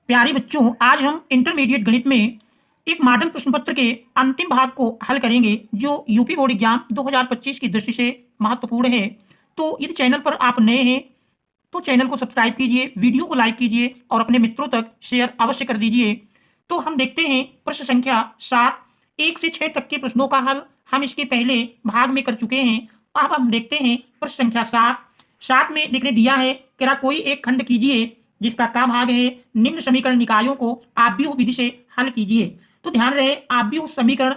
प्यारे बच्चों, आज हम इंटरमीडिएट गणित में एक मॉडल प्रश्न पत्र के अंतिम भाग को हल करेंगे जो यूपी बोर्ड एग्जाम 2025 की दृष्टि से महत्वपूर्ण है। तो यदि चैनल पर आप नए हैं तो चैनल को सब्सक्राइब कीजिए, वीडियो को लाइक कीजिए और अपने मित्रों तक शेयर अवश्य कर दीजिए। तो हम देखते हैं प्रश्न संख्या 7, 1 से 6 तक के प्रश्नों का हल हम इसके पहले भाग में कर चुके हैं। अब हम देखते हैं प्रश्न संख्या 7 में देखने दिया है कि कोई एक खंड कीजिए जिसका का भाग है निम्न समीकरण निकायों को आव्यूह विधि से हल कीजिए। तो ध्यान रहे, आव्यूह समीकरण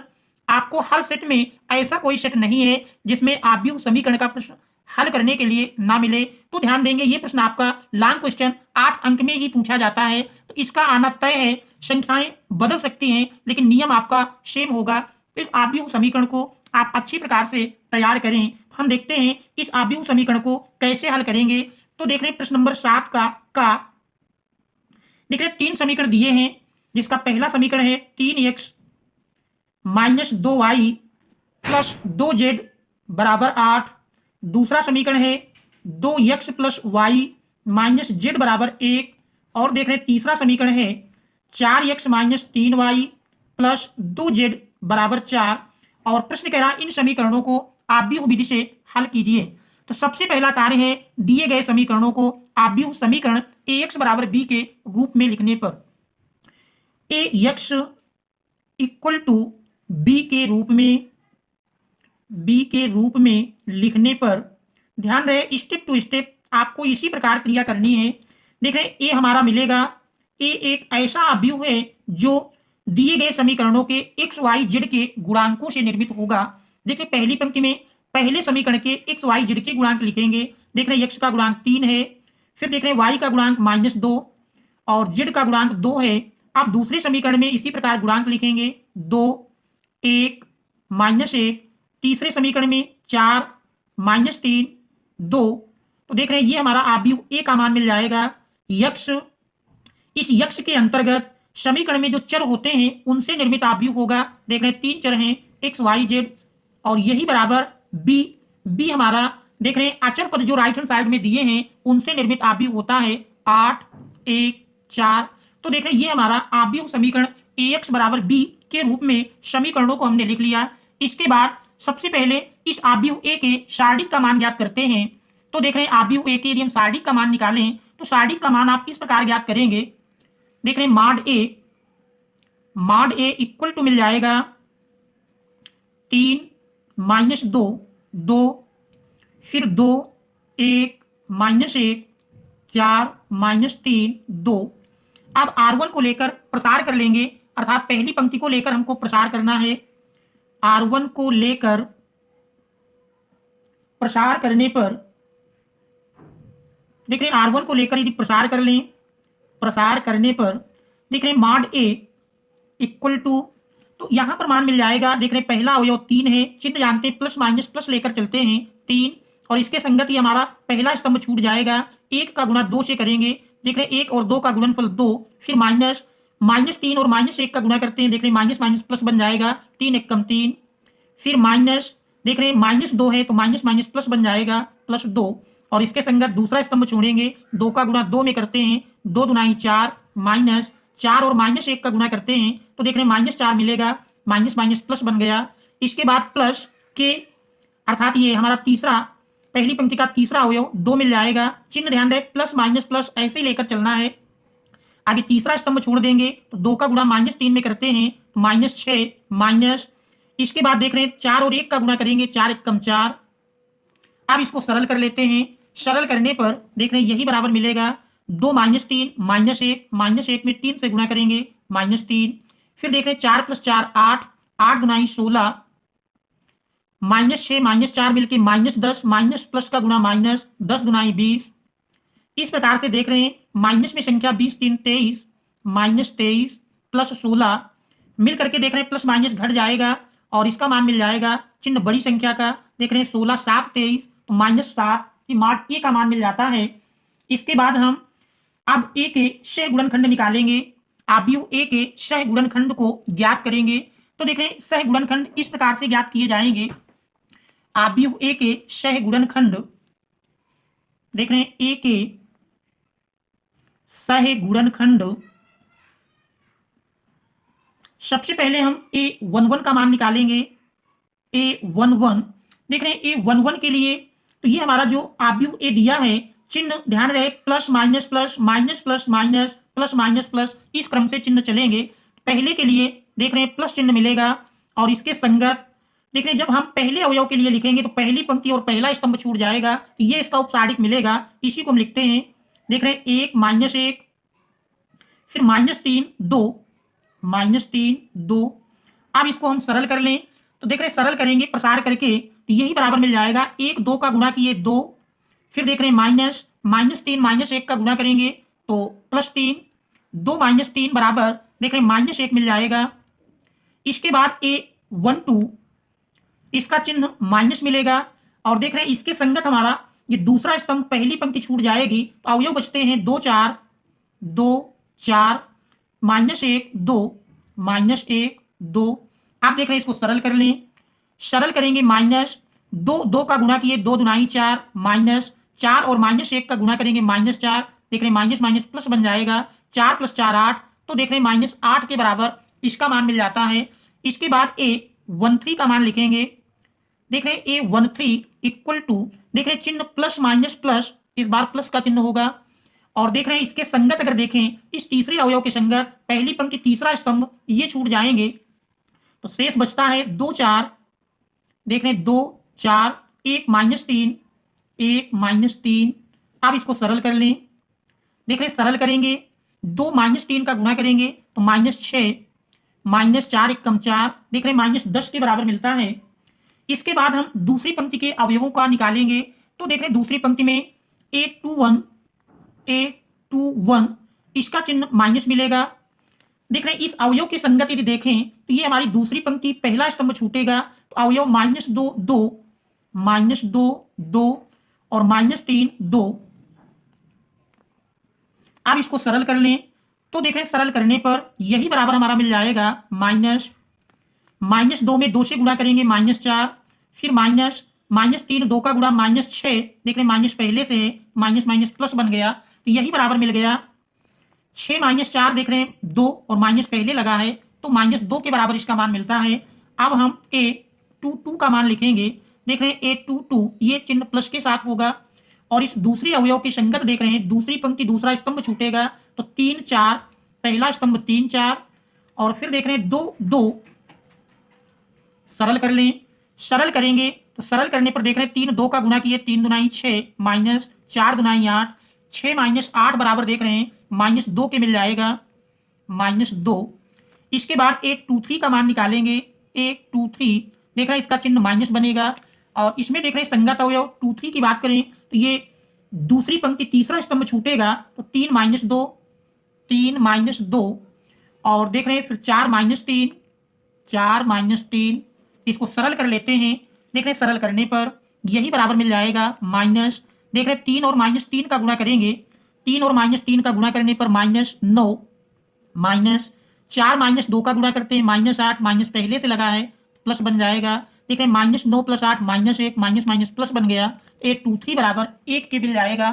आपको हर सेट में ऐसा कोई सेट नहीं है जिसमें आव्यूह समीकरण का प्रश्न हल करने के लिए ना मिले। तो ध्यान देंगे, ये प्रश्न आपका लॉन्ग क्वेश्चन 8 अंक में ही पूछा जाता है, तो इसका आना तय है। संख्याएं बदल सकती हैं लेकिन नियम आपका सेम होगा। इस आव्यूह समीकरण को आप अच्छी प्रकार से तैयार करें। हम देखते हैं इस आव्यूह समीकरण को कैसे हल करेंगे। तो देख रहे हैं प्रश्न नंबर 7 का देख रहे 3 समीकरण दिए हैं, जिसका पहला समीकरण है 3x minus 2y plus 2z बराबर 8। दूसरा समीकरण है 2x plus Y minus Z बराबर 1। और देख रहे तीसरा समीकरण है 4x minus 3y plus 2z बराबर 4। और प्रश्न कह रहा इन समीकरणों को आव्यूह विधि से हल कीजिए। तो सबसे पहला कार्य है दिए गए समीकरणों को आव्यूह समीकरण ax बराबर b के रूप में लिखने पर ax इक्वल टू b के रूप में लिखने पर ध्यान रहे स्टेप टू स्टेप आपको इसी प्रकार क्रिया करनी है। देख रहे ए हमारा मिलेगा, ए एक ऐसा आव्यूह है जो दिए गए समीकरणों के एक्स वाई जेड के गुणांकों से निर्मित होगा। देखिए पहली पंक्ति में पहले समीकरण के एक्स वाई जेड के गुणांक लिखेंगे। देख रहे एक्स का गुणांक 3 है, फिर देख रहे वाई का गुणांक -2 और जेड का गुणांक 2 है। अब दूसरे समीकरण में इसी प्रकार गुणांक लिखेंगे 2, 1, -1। तीसरे समीकरण में 4, -3, 2। तो देख रहे हैं ये हमारा आव्यूह ए का मान मिल जाएगा। यक्ष, इस यक्ष के अंतर्गत समीकरण में जो चर होते हैं उनसे निर्मित आव्यूह होगा। देख रहे हैं 3 चर हैं एक्स वाई जेड और यही बराबर बी। बी हमारा देख रहे हैं अचर पद जो राइट हैंड साइड में दिए हैं उनसे निर्मित आव्यूह होता है 8, 1, 4। तो देख रहे हैं ये हमारा आव्यूह समीकरण ax बराबर b के रूप में समीकरणों को हमने लिख लिया। इसके बाद सबसे पहले इस आव्यूह ए के सारणिक का मान ज्ञात करते हैं। तो देख रहे हैं आव्यूह ए के यदि हम सारणिक का मान निकालें तो सारणिक का मान आप इस प्रकार ज्ञात करेंगे। देख रहे हैं मॉड ए इक्वल टू मिल जाएगा 3 -2 2, फिर 2, 1, -1, 4, -3, 2। अब R1 को लेकर प्रसार कर लेंगे, अर्थात पहली पंक्ति को लेकर हमको प्रसार करना है। R1 को लेकर प्रसार करने पर देख रहे हैं R1 को लेकर यदि प्रसार कर लें, प्रसार करने पर देख रहे हैं मॉड ए इक्वल टू, तो यहां पर मान मिल जाएगा। देख रहे हैं पहला अवयव 3 है, चिन्ह जानते हैं प्लस माइनस प्लस लेकर चलते हैं 3 और इसके संगत ही हमारा पहला स्तंभ छूट जाएगा। 1 का गुणा 2 से करेंगे। देख रहे हैं 1 और 2 का गुणनफल 2, फिर -3 और -1 का गुणा करते हैं। देख रहे हैं माइनस माइनस प्लस बन जाएगा, 3 1 कम 3, फिर माइनस देख रहे हैं -2 है तो माइनस माइनस प्लस बन जाएगा +2 और इसके संगत दूसरा स्तंभ छोड़ेंगे। 2 का गुणा 2 में करते हैं, 2 दूनाई 4, -4 और -1 का गुणा करते हैं तो देख रहे हैं -4 मिलेगा, माइनस माइनस प्लस बन गया। इसके बाद प्लस के अर्थात ये हमारा तीसरा पहली पंक्ति का तीसरा अवयव 2 मिल जाएगा। चिन्ह ध्यान रहे प्लस माइनस प्लस ऐसे ही लेकर चलना है। आगे तीसरा स्तंभ छोड़ देंगे तो 2 का गुणा -3 में करते हैं तो -6 माइनस। इसके बाद देख रहे हैं 4 और 1 का गुणा करेंगे, 4 1 कम 4। अब इसको सरल कर लेते हैं। सरल करने पर देख रहे हैं यही बराबर मिलेगा 2 -3 -1 में 3 से गुणा करेंगे -3। फिर देख रहे हैं 4 + 4 8, 8 दुनाई 16, -6 -4 मिलके -10, माइनस प्लस का गुणा माइनस, 10 दुनाई 20। इस प्रकार से देख रहे हैं माइनस में संख्या 20 3 23, -23 प्लस 16 मिल करके देख रहे हैं प्लस माइनस घट जाएगा और इसका मान मिल जाएगा चिन्ह बड़ी संख्या का। देख रहे हैं 16 7 23 तो -7 की मॉड ए का मान मिल जाता है। इसके बाद हम अब ए के सह गुणनखंड निकालेंगे, आव्यूह ए के सह गुणनखंड को ज्ञात करेंगे। तो देख रहे हैं सह गुणनखंड इस प्रकार से ज्ञात किए जाएंगे। आव्यूह ए के सह गुणनखंड देख रहे हैं ए के सह गुणनखंड सबसे पहले हम A11 का मान निकालेंगे। A11 देख रहे हैं A11 के लिए तो ये हमारा जो आव्यूह ए दिया है, चिन्ह ध्यान रहे plus minus plus minus plus minus plus minus plus, इस क्रम से चिन्ह चलेंगे। पहले के लिए देख रहे हैं प्लस चिन्ह मिलेगा और इसके संगत देख रहे हैं जब हम पहले अवयव के लिए लिखेंगे तो पहली पंक्ति और पहला स्तंभ छूट जाएगा, तो ये इसका उपसारिक मिलेगा। इसी को हम लिखते हैं देख रहे हैं 1 माइनस 1 फिर -3 2 -3 2। अब इसको हम सरल कर लें तो देख रहे हैं सरल करेंगे प्रसार करके तो यही बराबर मिल जाएगा 1 2 का गुणा किए 2, फिर देख रहे हैं -3 -1 का गुणा करेंगे तो +3 2 -3 बराबर देख रहे हैं -1 मिल जाएगा। इसके बाद A12 इसका चिन्ह माइनस मिलेगा और देख रहे हैं इसके संगत हमारा ये दूसरा स्तंभ पहली पंक्ति छूट जाएगी तो अवयव बचते हैं 2 4 2 4 -1 2 -1 2। आप देख रहे हैं इसको सरल कर लें, सरल करेंगे -2 2 का गुणा किए 2 दुनाई 4 -4 और -1 का गुणा करेंगे -4, देख रहे हैं माइनस माइनस प्लस बन जाएगा 4 + 4 8, तो देख रहे हैं -8 के बराबर इसका मान मिल जाता है। इसके बाद A13 का मान लिखेंगे, देख रहे हैं A13 इक्वल टू देख रहे हैं चिन्ह प्लस माइनस प्लस, इस बार प्लस का चिन्ह होगा और देख रहे हैं इसके संगत अगर देखें इस तीसरे अवयव के संगत पहली पंक्ति तीसरा स्तंभ ये छूट जाएंगे तो शेष बचता है 2 4, देख रहे हैं 2 4 1 -3 1 -3। अब इसको सरल कर लें, देख रहे हैं सरल करेंगे 2 -3 का गुणा करेंगे तो -6 -4 1 कम 4, देख रहे हैं -10 के बराबर मिलता है। इसके बाद हम दूसरी पंक्ति के अवयवों का निकालेंगे तो देख रहे हैं दूसरी पंक्ति में A21 इसका चिन्ह माइनस मिलेगा। देख रहे हैं इस अवयव के संगत यदि देखें तो ये हमारी दूसरी पंक्ति पहला स्तंभ छूटेगा तो अवयव -2 2 -2 2 और -3 2। अब इसको सरल कर लें तो देख रहे हैं सरल करने पर यही बराबर हमारा मिल जाएगा -2 में 2 से गुणा करेंगे -4, फिर -3 2 का गुणा -6, देख रहे हैं माइनस पहले से माइनस माइनस प्लस बन गया तो यही बराबर मिल गया 6 -4, देख रहे हैं 2 और माइनस पहले लगा है तो -2 के बराबर इसका मान मिलता है। अब हम A22 का मान लिखेंगे, देख रहे हैं A22 ये चिन्ह प्लस के साथ होगा और इस दूसरी अवयव के संगत देख रहे हैं दूसरी पंक्ति दूसरा स्तंभ छूटेगा तो 3 4 पहला स्तंभ 3 4 और फिर देख रहे हैं 2 2। सरल कर लें, सरल करेंगे तो सरल करने पर देख रहे हैं 3 2 का गुणा किए 3 दुनाई 6 -4 दुनाई 8, 6 -8 बराबर देख रहे हैं -2 के मिल जाएगा -2। इसके बाद A23 का मान निकालेंगे, A23 देख रहे हैं इसका चिन्ह माइनस बनेगा और इसमें देख रहे हैं संगत अवयव 23 की बात करें तो ये दूसरी पंक्ति तीसरा स्तंभ छूटेगा तो 3 -2 3 -2 और देख रहे हैं फिर 4 -3 4 -3। इसको सरल कर लेते हैं, देख रहे हैं सरल करने पर यही बराबर मिल जाएगा माइनस, देख रहे हैं 3 और -3 का गुणा करेंगे 3 और -3 का गुणा करने पर -9 -4 -2 का गुणा करते हैं -8, माइनस पहले से लगा है प्लस बन जाएगा, देख रहे हैं -9 + 8 -1 माइनस माइनस प्लस बन गया A23 बराबर 1 के मिल जाएगा।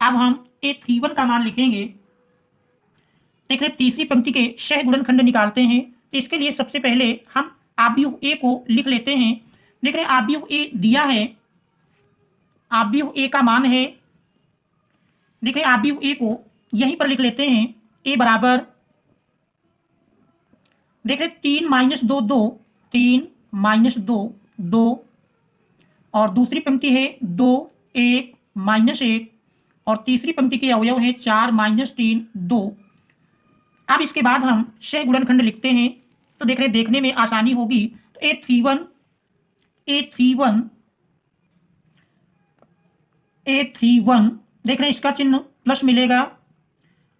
अब हम A31 का मान लिखेंगे, देख रहे हैं तीसरी पंक्ति के सह गुणनखंड निकालते हैं तो इसके लिए सबसे पहले हम आव्यूह A को लिख लेते हैं। देख रहे हैं आव्यूह A दिया है, आव्यूह A का मान है, देख रहे हैं आव्यूह A को यहीं पर लिख लेते हैं A बराबर देख रहे 3 -2 2 3 -2 2 और दूसरी पंक्ति है 2 1 -1 और तीसरी पंक्ति के अवयव है 4 -3 2। अब इसके बाद हम सह गुणनखंड लिखते हैं तो देख रहे देखने में आसानी होगी तो A31 देख रहे हैं इसका चिन्ह प्लस मिलेगा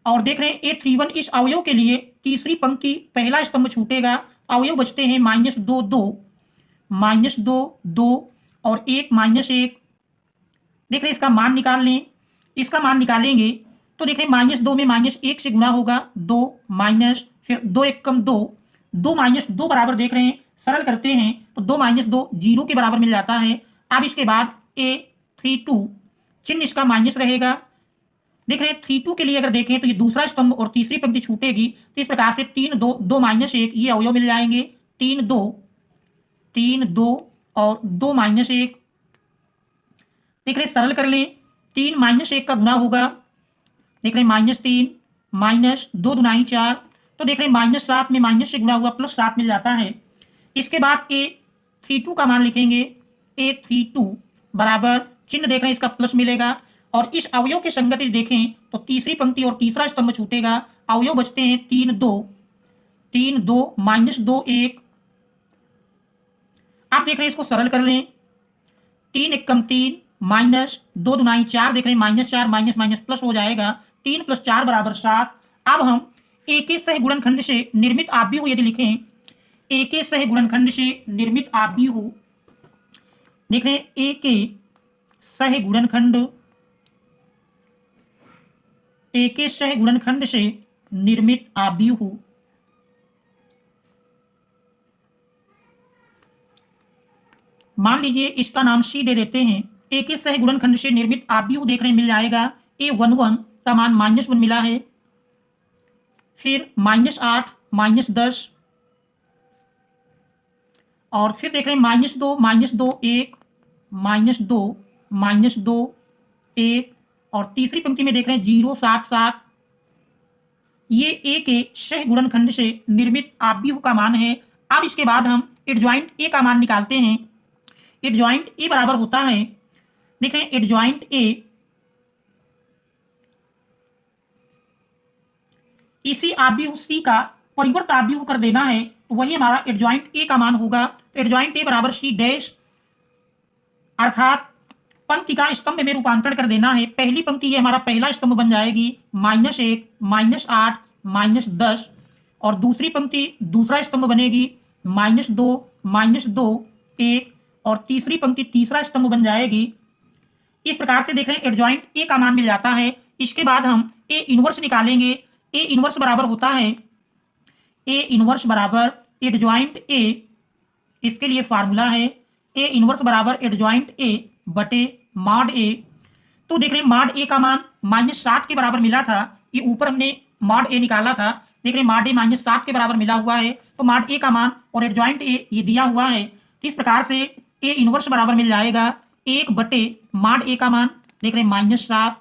और देख रहे हैं A31 इस अवयव के लिए तीसरी पंक्ति पहला स्तंभ छूटेगा, अवयव बचते हैं -2 2 2 और 1 -1। देख रहे हैं इसका मान निकाल लें, इसका मान निकालेंगे तो देख रहे हैं -2 में -1 से गुणा होगा 2 माइनस फिर 2 1 कम 2 2 -2 बराबर देख रहे हैं सरल करते हैं तो 2 -2 0 के बराबर मिल जाता है। अब इसके बाद A32 चिन्ह इसका माइनस रहेगा देख रहे हैं 3 2 के लिए अगर देखें तो ये दूसरा स्तंभ और तीसरी पंक्ति छूटेगी, तो इस प्रकार से 3 2 2 माइनस 1 ये अवयव मिल जाएंगे। 3 2 और 2 माइनस 1। देख रहे हैं सरल कर लें, 3 माइनस 1 का गुना होगा, देख रहे हैं -3 माइनस 2 दुनाई 4, तो देख रहे हैं -7 में माइनस से गुना हुआ +7 मिल जाता है। इसके बाद A32 का मान लिखेंगे, A32 बराबर चिन्ह देख रहे हैं इसका प्लस मिलेगा, और इस अवयव के संगति देखें तो तीसरी पंक्ति और तीसरा स्तंभ छूटेगा, अवयव बचते हैं 3 2 माइनस 2 1। आप देख रहे हैं इसको सरल कर लें, 3 एकम 3 माइनस 2 दुनाई 4, देख रहे हैं -4 माइनस माइनस प्लस हो जाएगा, 3 + 4 बराबर 7। अब हम ए के सह गुणनखंड से निर्मित आव्यूह यदि लिखें, ए के सह गुणनखंड से निर्मित आव्यूह, देख रहे हैं ए के सह गुणनखंड, ए के सह गुणनखंड से निर्मित आव्यूह, मान लीजिए इसका नाम सी दे देते हैं। ए के सह गुणनखंड से निर्मित आव्यूह देख रहे हैं मिल जाएगा, A11 का मान -1 मिला है, फिर -8 -10, और फिर देख रहे हैं -2 -2 1 -2 -2 1, और तीसरी पंक्ति में देख रहे हैं 0 7 7। ये ए के सह गुणनखंड से निर्मित आव्यूह का मान है। अब इसके बाद हम एडजॉइंट ए का मान निकालते हैं। एडजॉइंट ए बराबर होता है, देख रहे हैं एडजॉइंट ए इसी आव्यूह सी का परिवर्त आव्यूह कर देना है, तो वही हमारा एडजॉइंट ए का मान होगा। एडजॉइंट ए बराबर सी डैश, अर्थात पंक्ति का स्तंभ में रूपांतरण कर देना है। पहली पंक्ति ये हमारा पहला स्तंभ बन जाएगी, -1 -8 -10, और दूसरी पंक्ति दूसरा स्तंभ बनेगी, -2 -2 1, और तीसरी पंक्ति तीसरा स्तंभ बन जाएगी। इस प्रकार से देख रहे हैं एडजॉइंट ए का मान मिल जाता है। इसके बाद हम ए इनवर्स निकालेंगे। ए इनवर्स बराबर होता है, ए इनवर्स बराबर एडजॉइंट ए, इसके लिए फार्मूला है ए इनवर्स बराबर एडजॉइंट ए बटे मॉड ए। तो देख रहे हैं मॉड ए का मान -7 के बराबर मिला था, ये ऊपर हमने मॉड ए निकाला था, देख रहे हैं मॉड ए -7 के बराबर मिला हुआ है, तो मॉड ए का मान और एडजॉइंट ए ये दिया हुआ है। इस प्रकार से ए इनवर्स बराबर मिल जाएगा 1 बटे मॉड ए का मान, देख रहे हैं -7,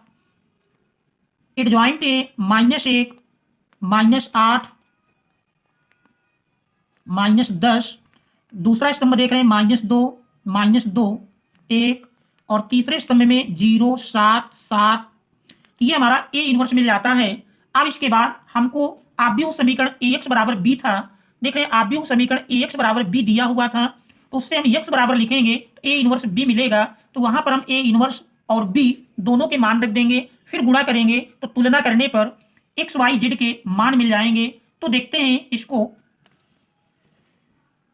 एडजॉइंट ए -1 -8 -10, दूसरा स्तंभ देख रहे हैं -2 -2 1, और तीसरे स्तंभ में 0 7 7। ये हमारा ए इनवर्स मिल जाता है। अब इसके बाद हमको आव्यूह समीकरण Ax बराबर b था, देख रहे हैं आव्यूह समीकरण Ax बराबर b दिया हुआ था, तो उससे हम x बराबर लिखेंगे, ए इनवर्स b मिलेगा, तो वहां पर हम ए इनवर्स और b दोनों के मान रख देंगे, फिर गुणा करेंगे तो तुलना करने पर x y z के मान मिल जाएंगे। तो देखते हैं इसको,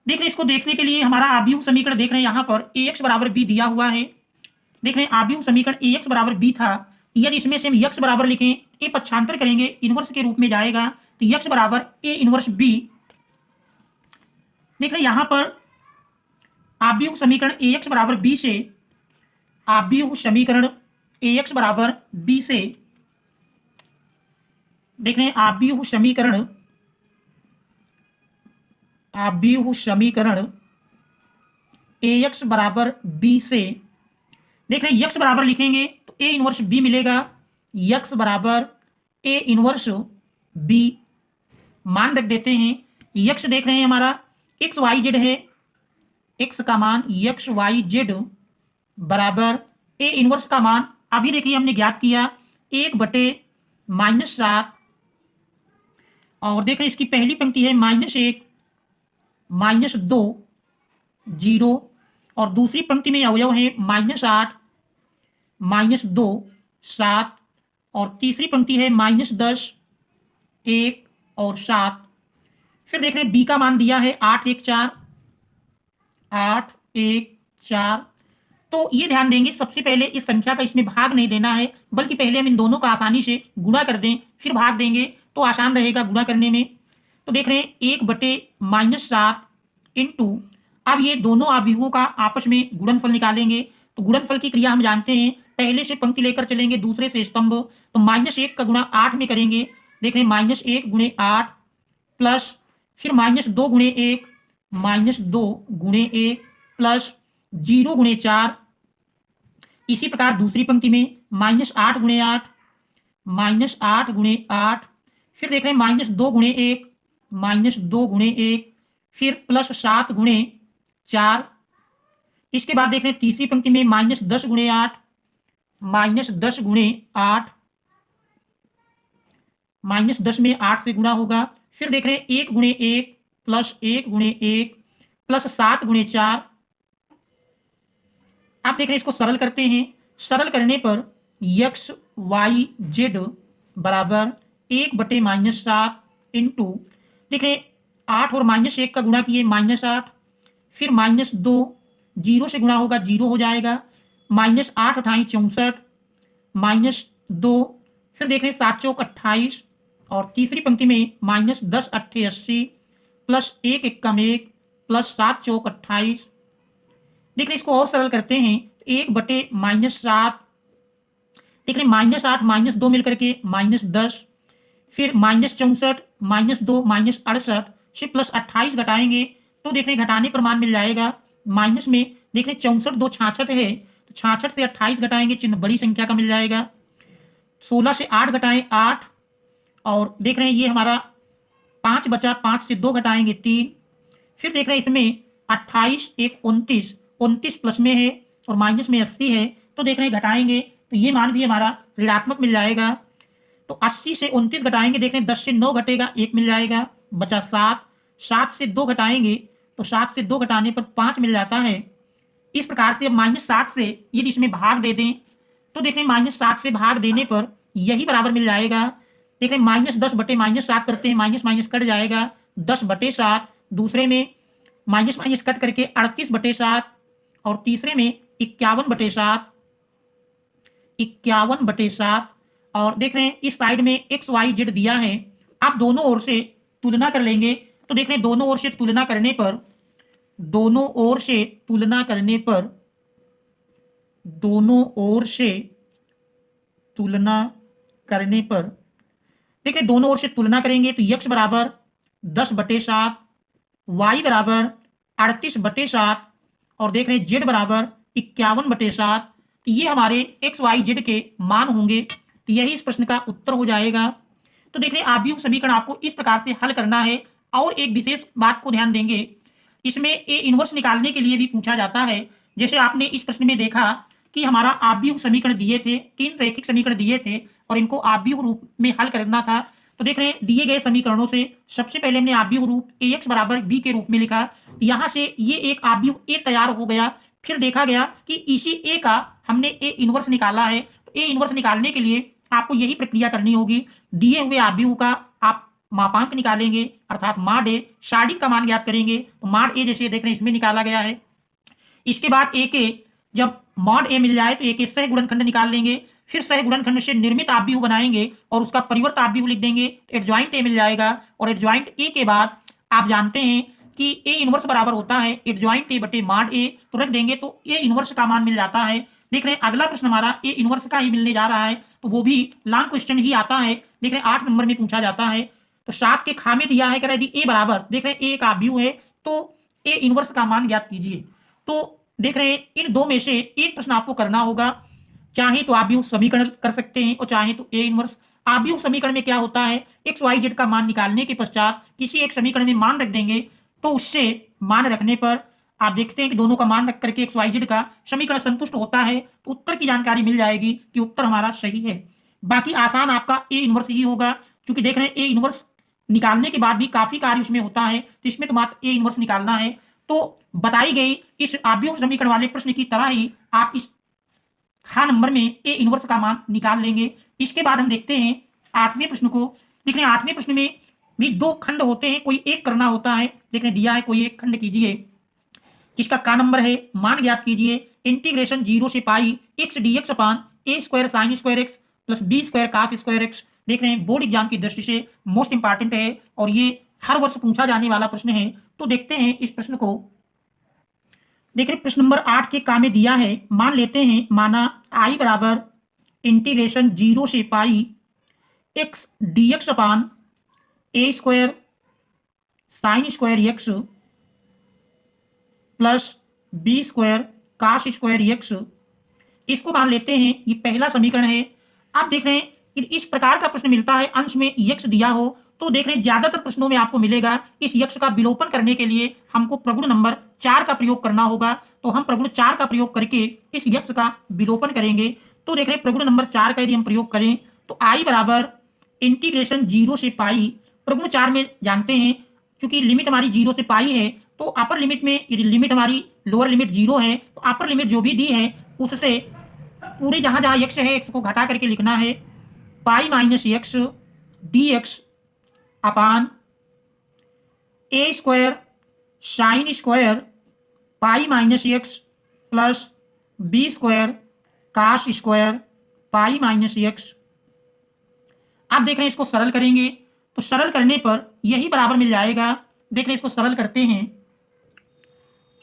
देख रहे हैं इसको देखने के लिए हमारा आव्यूह समीकरण देख रहे हैं यहाँ पर Ax बराबर b दिया हुआ है, देख रहे हैं आव्यूह समीकरण Ax बराबर b था, यदि इसमें से हम x बराबर लिखें, ए पक्षांतर करेंगे इनवर्स के रूप में जाएगा, तो x बराबर ए इनवर्स b। देख रहे हैं यहाँ पर आव्यूह समीकरण Ax बराबर b से, आव्यूह समीकरण Ax बराबर b से, देख रहे हैं आव्यूह समीकरण Ax बराबर b से, देख रहे हैं x बराबर लिखेंगे तो ए इनवर्स b मिलेगा, x बराबर ए इनवर्स b मान रख देते हैं। x देख रहे हैं हमारा x y z है, x का मान x y z बराबर ए इनवर्स का मान अभी देखिए हमने ज्ञात किया 1 बटे -7, और देख रहे हैं इसकी पहली पंक्ति है -1 -2 0, और दूसरी पंक्ति में अवयव है -8 -2 7, और तीसरी पंक्ति है -10 1 और 7। फिर देख रहे हैं b का मान दिया है 8 1 4। तो ये ध्यान देंगे, सबसे पहले इस संख्या का इसमें भाग नहीं देना है, बल्कि पहले हम इन दोनों का आसानी से गुणा कर दें, फिर भाग देंगे तो आसान रहेगा गुणा करने में। तो देख रहे हैं 1 बटे -7 इंटू, अब ये दोनों आव्यूहों का आपस में गुणनफल निकालेंगे, तो गुणनफल की क्रिया हम जानते हैं, पहले से पंक्ति लेकर चलेंगे, दूसरे से स्तंभ। तो -1 का गुणा 8 में करेंगे, देख रहे हैं -1 गुणे 8 प्लस फिर -2 गुणे 1, -2 गुणे 1 प्लस 0 गुणे 4। इसी प्रकार दूसरी पंक्ति में -8 गुणे 8, -8 गुणे 8, फिर देख रहे हैं -2 गुणे 1, -2 गुणे 1, फिर प्लस 7 गुणे 4। इसके बाद देख रहे हैं तीसरी पंक्ति में -10 गुणे 8, -10 गुणे 8, -10 में 8 से गुणा होगा। फिर देख रहे हैं 1 गुणे 1 प्लस 1 गुणे 1 प्लस 7 गुणे 4। आप देख रहे हैं इसको सरल करते हैं, सरल करने पर x y z बराबर 1/-7 इंटू देख रहे 8 और -1 का गुणा किए -8, फिर -2 0 से गुणा होगा 0 हो जाएगा, -8 अठाई 64, -2 फिर देख रहे 7 चौक 28 और तीसरी पंक्ति में -10 अट्ठे 80 प्लस 1 एकम 1 प्लस 7 चौक 28। देख रहे इसको और सरल करते हैं, 1/-7 देख रहे -8 -2 मिलकर के -10, फिर -64 -2 -68 से प्लस 28 घटाएंगे तो देख रहे घटाने पर मान मिल जाएगा माइनस में। देख रहे 64 2 66 है, तो 66 से 28 घटाएंगे, चिन्ह बड़ी संख्या का मिल जाएगा। 16 से 8 घटाएं 8 और देख रहे हैं ये हमारा 5 बचा, 5 से 2 घटाएंगे 3, फिर देख रहे हैं इसमें 28 1 29, 29 प्लस में है और माइनस में 80 है, तो देख रहे हैं घटाएंगे तो ये मान भी हमारा ऋणात्मक मिल जाएगा। तो 80 से 29 घटाएंगे, देख रहे हैं 10 से 9 घटेगा 1 मिल जाएगा, बचा 7, 7 से 2 घटाएंगे तो 7 से 2 घटाने पर 5 मिल जाता है। इस प्रकार से अब -7 से यदि इसमें भाग दे दें तो देख रहे हैं -7 से भाग देने पर यही बराबर मिल जाएगा। देख रहे हैं -10/-7 करते हैं, माइनस माइनस कट जाएगा, 10/7, दूसरे में माइनस माइनस कट करके 38/7 और तीसरे में 51/7, 51/7 और देख रहे हैं इस साइड में x y z दिया है। आप दोनों ओर से तुलना कर लेंगे तो देख रहे हैं दोनों ओर से तुलना करने पर, दोनों ओर से तुलना करने पर, दोनों ओर से तुलना करने पर देखिए दोनों ओर से तुलना करेंगे तो x बराबर 10/7, y बराबर 38/7 और देख रहे हैं z बराबर 51/7। तो ये हमारे x y z के मान होंगे, तो यही इस प्रश्न का उत्तर हो जाएगा। तो देख रहे हैं आव्यूह समीकरण आपको इस प्रकार से हल करना है। और एक विशेष बात को ध्यान देंगे, इसमें ए इनवर्स निकालने के लिए भी पूछा जाता है। जैसे आपने इस प्रश्न में देखा कि हमारा आव्यूह समीकरण दिए थे, 3 रैखिक समीकरण दिए थे और इनको आव्यूह रूप में हल करना था। तो देख रहे हैं दिए गए समीकरणों से सबसे पहले हमने आव्यूह रूप ax बराबर b के रूप में लिखा, यहाँ से ये एक आव्यूह a तैयार हो गया। फिर देखा गया कि इसी a का हमने a इनवर्स निकाला है, तो a इनवर्स निकालने के लिए आपको यही प्रक्रिया करनी होगी। दिए हुए आव्यूह का आप मापांक निकालेंगे अर्थात माड ए, सारणिक का मान ज्ञात करेंगे तो माड ए जैसे देख रहे हैं इसमें निकाला गया है। इसके बाद ए के जब मॉड ए मिल जाए तो ए के सह गुणनखंड निकाल लेंगे, फिर सह गुणनखंड से निर्मित आव्यूह बनाएंगे और उसका परिवर्त आव्यूह लिख देंगे, एडजॉइंट ए मिल जाएगा। और एडजॉइंट ए के बाद आप जानते हैं कि ए इनवर्स बराबर होता है एडजॉइंट ए बटे मॉड ए, तो रख देंगे तो ए इनवर्स का मान मिल जाता है। देख रहे हैं अगला प्रश्न हमारा ए इनवर्स का ही मिलने जा रहा है, तो वो भी लॉन्ग क्वेश्चन ही आता है। देख रहे हैं 8 नंबर में पूछा जाता है। तो 7 के खा में दिया है, कह रहा है ए बराबर, देख रहे हैं ए का आव्यूह है तो ए इनवर्स का मान ज्ञात कीजिए। तो देख रहे हैं इन दो में से एक प्रश्न आपको करना होगा, चाहे तो आव्यूह समीकरण कर सकते हैं और चाहे तो ए इनवर्स। आव्यूह समीकरण में क्या होता है, एक्स वाई जेड का मान निकालने के पश्चात किसी एक समीकरण में मान रख देंगे, तो उससे मान रखने पर आप देखते हैं कि दोनों का मान रख करके एक्स वाई जेड का समीकरण संतुष्ट होता है, तो उत्तर की जानकारी मिल जाएगी कि उत्तर हमारा सही है। बाकी आसान आपका ए इनवर्स ही होगा, क्योंकि देख रहे हैं ए इनवर्स निकालने के बाद भी काफी कार्य उसमें होता है, तो इसमें तो मात्र ए इनवर्स निकालना है। तो बताई गई इस आव्यूह समीकरण वाले प्रश्न की तरह ही आप इस हाँ नंबर में ए इनवर्स का मान निकाल लेंगे। इसके बाद हम देखते हैं 8वें प्रश्न को। देख रहे हैं 8वें प्रश्न में भी 2 खंड होते हैं, कोई एक करना होता है। देख रहे हैं दिया है कोई एक खंड कीजिए, जिसका का नंबर है, मान ज्ञात कीजिए। इंटीग्रेशन 0 से pi x dx upon a square sine square x plus b square cos square x. देख रहे हैं बोर्ड एग्जाम की दृष्टि से मोस्ट इंपॉर्टेंट है और ये हर वर्ष पूछा जाने वाला प्रश्न है। तो देखते हैं इस प्रश्न को। देखिए प्रश्न नंबर 8 के काम में दिया है, मान लेते हैं माना I बराबर इंटीग्रेशन 0 से pi x dx upon a square sine square x plus B square cos square x, इसको मान लेते हैं ये पहला समीकरण है। आप देख रहे हैं कि इस प्रकार का प्रश्न मिलता है, अंश में x दिया हो तो देख रहे हैं ज्यादातर प्रश्नों में आपको मिलेगा इस यक्ष का विलोपन करने के लिए हमको प्रगुण नंबर 4 का प्रयोग करना होगा। तो हम प्रगुण 4 का प्रयोग करके इस यक्ष का विलोपन करेंगे। तो देख रहे हैं प्रगुण नंबर 4 का यदि हम प्रयोग करें तो I बराबर इंटीग्रेशन 0 से पाई, प्रगुण 4 में जानते हैं क्योंकि लिमिट हमारी 0 से पाई है तो अपर लिमिट में यदि लिमिट हमारी लोअर लिमिट 0 है तो अपर लिमिट जो भी दी है उससे पूरे जहां जहां x है x को घटा करके लिखना है pi minus X D X upon A square sine square pi minus X plus B square cos square pi minus X. आप देख रहे हैं इसको सरल करेंगे तो सरल करने पर यही बराबर मिल जाएगा। देख रहे हैं इसको सरल करते हैं,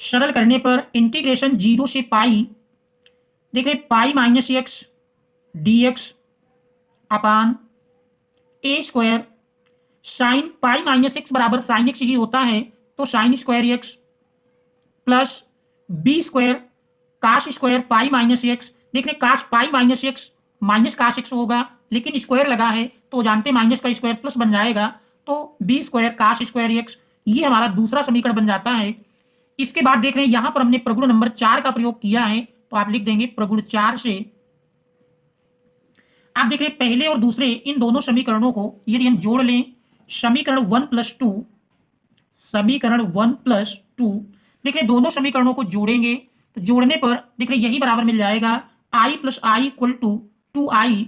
सरल करने पर इंटीग्रेशन 0 से पाई, देख रहे pi minus X D X upon A square sine pi minus X बराबर साइन एक्स ही होता है तो sine square x plus B square cos square pi minus X. देख रहे cos pi minus X minus cos X होगा लेकिन square लगा है तो जानते माइनस का स्क्वायर प्लस बन जाएगा तो b square cos square x, ये हमारा दूसरा समीकरण बन जाता है। इसके बाद देख रहे हैं यहां पर हमने प्रगुण नंबर 4 का प्रयोग किया है तो आप लिख देंगे प्रगुण 4 से। आप देख रहे हैं पहले और दूसरे इन दोनों समीकरणों को यदि हम जोड़ लें, समीकरण 1 + 2, समीकरण 1 + 2, देख रहे दोनों समीकरणों को जोड़ेंगे तो जोड़ने पर देख रहे यही बराबर मिल जाएगा I + I = 2I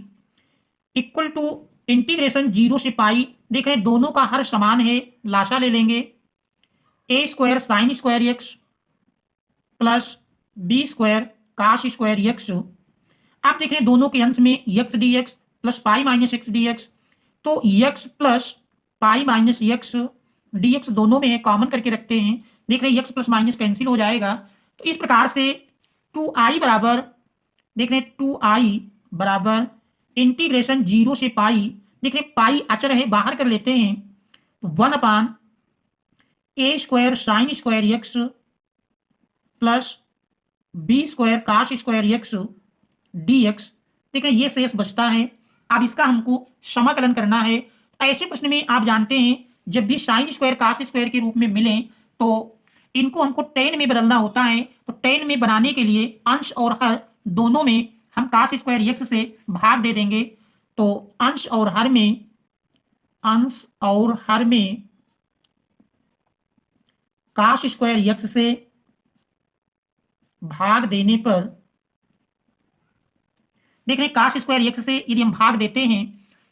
equal to integration 0 से पाई। देख रहे दोनों का हर समान है, लासा ले लेंगे A square sine square x plus B square cos square X. आप देख रहे हैं दोनों के अंश में X D X plus pi minus X D X, तो X plus pi minus X D X दोनों में है, कॉमन करके रखते हैं। देख रहे हैं एक्स प्लस माइनस कैंसिल हो जाएगा तो इस प्रकार से 2i बराबर, देख रहे हैं 2i बराबर इंटीग्रेशन 0 से पाई, देख रहे पाई अचर है बाहर कर लेते हैं तो 1 upon A square sine square x plus B square cos square x D X. ठीक है ये शेष बचता है। अब इसका हमको समाकलन करना है। ऐसे प्रश्न में आप जानते हैं जब भी साइन स्क्वायर काश स्क्वायर के रूप में मिले तो इनको हमको टेन में बदलना होता है। तो टेन में बनाने के लिए अंश और हर दोनों में हम काश स्क्वायर एक्स से भाग दे देंगे तो अंश और हर में काश स्क्वायर एक्स से भाग देने पर, देख रहे काश स्क्वायर एक्स से यदि हम भाग देते हैं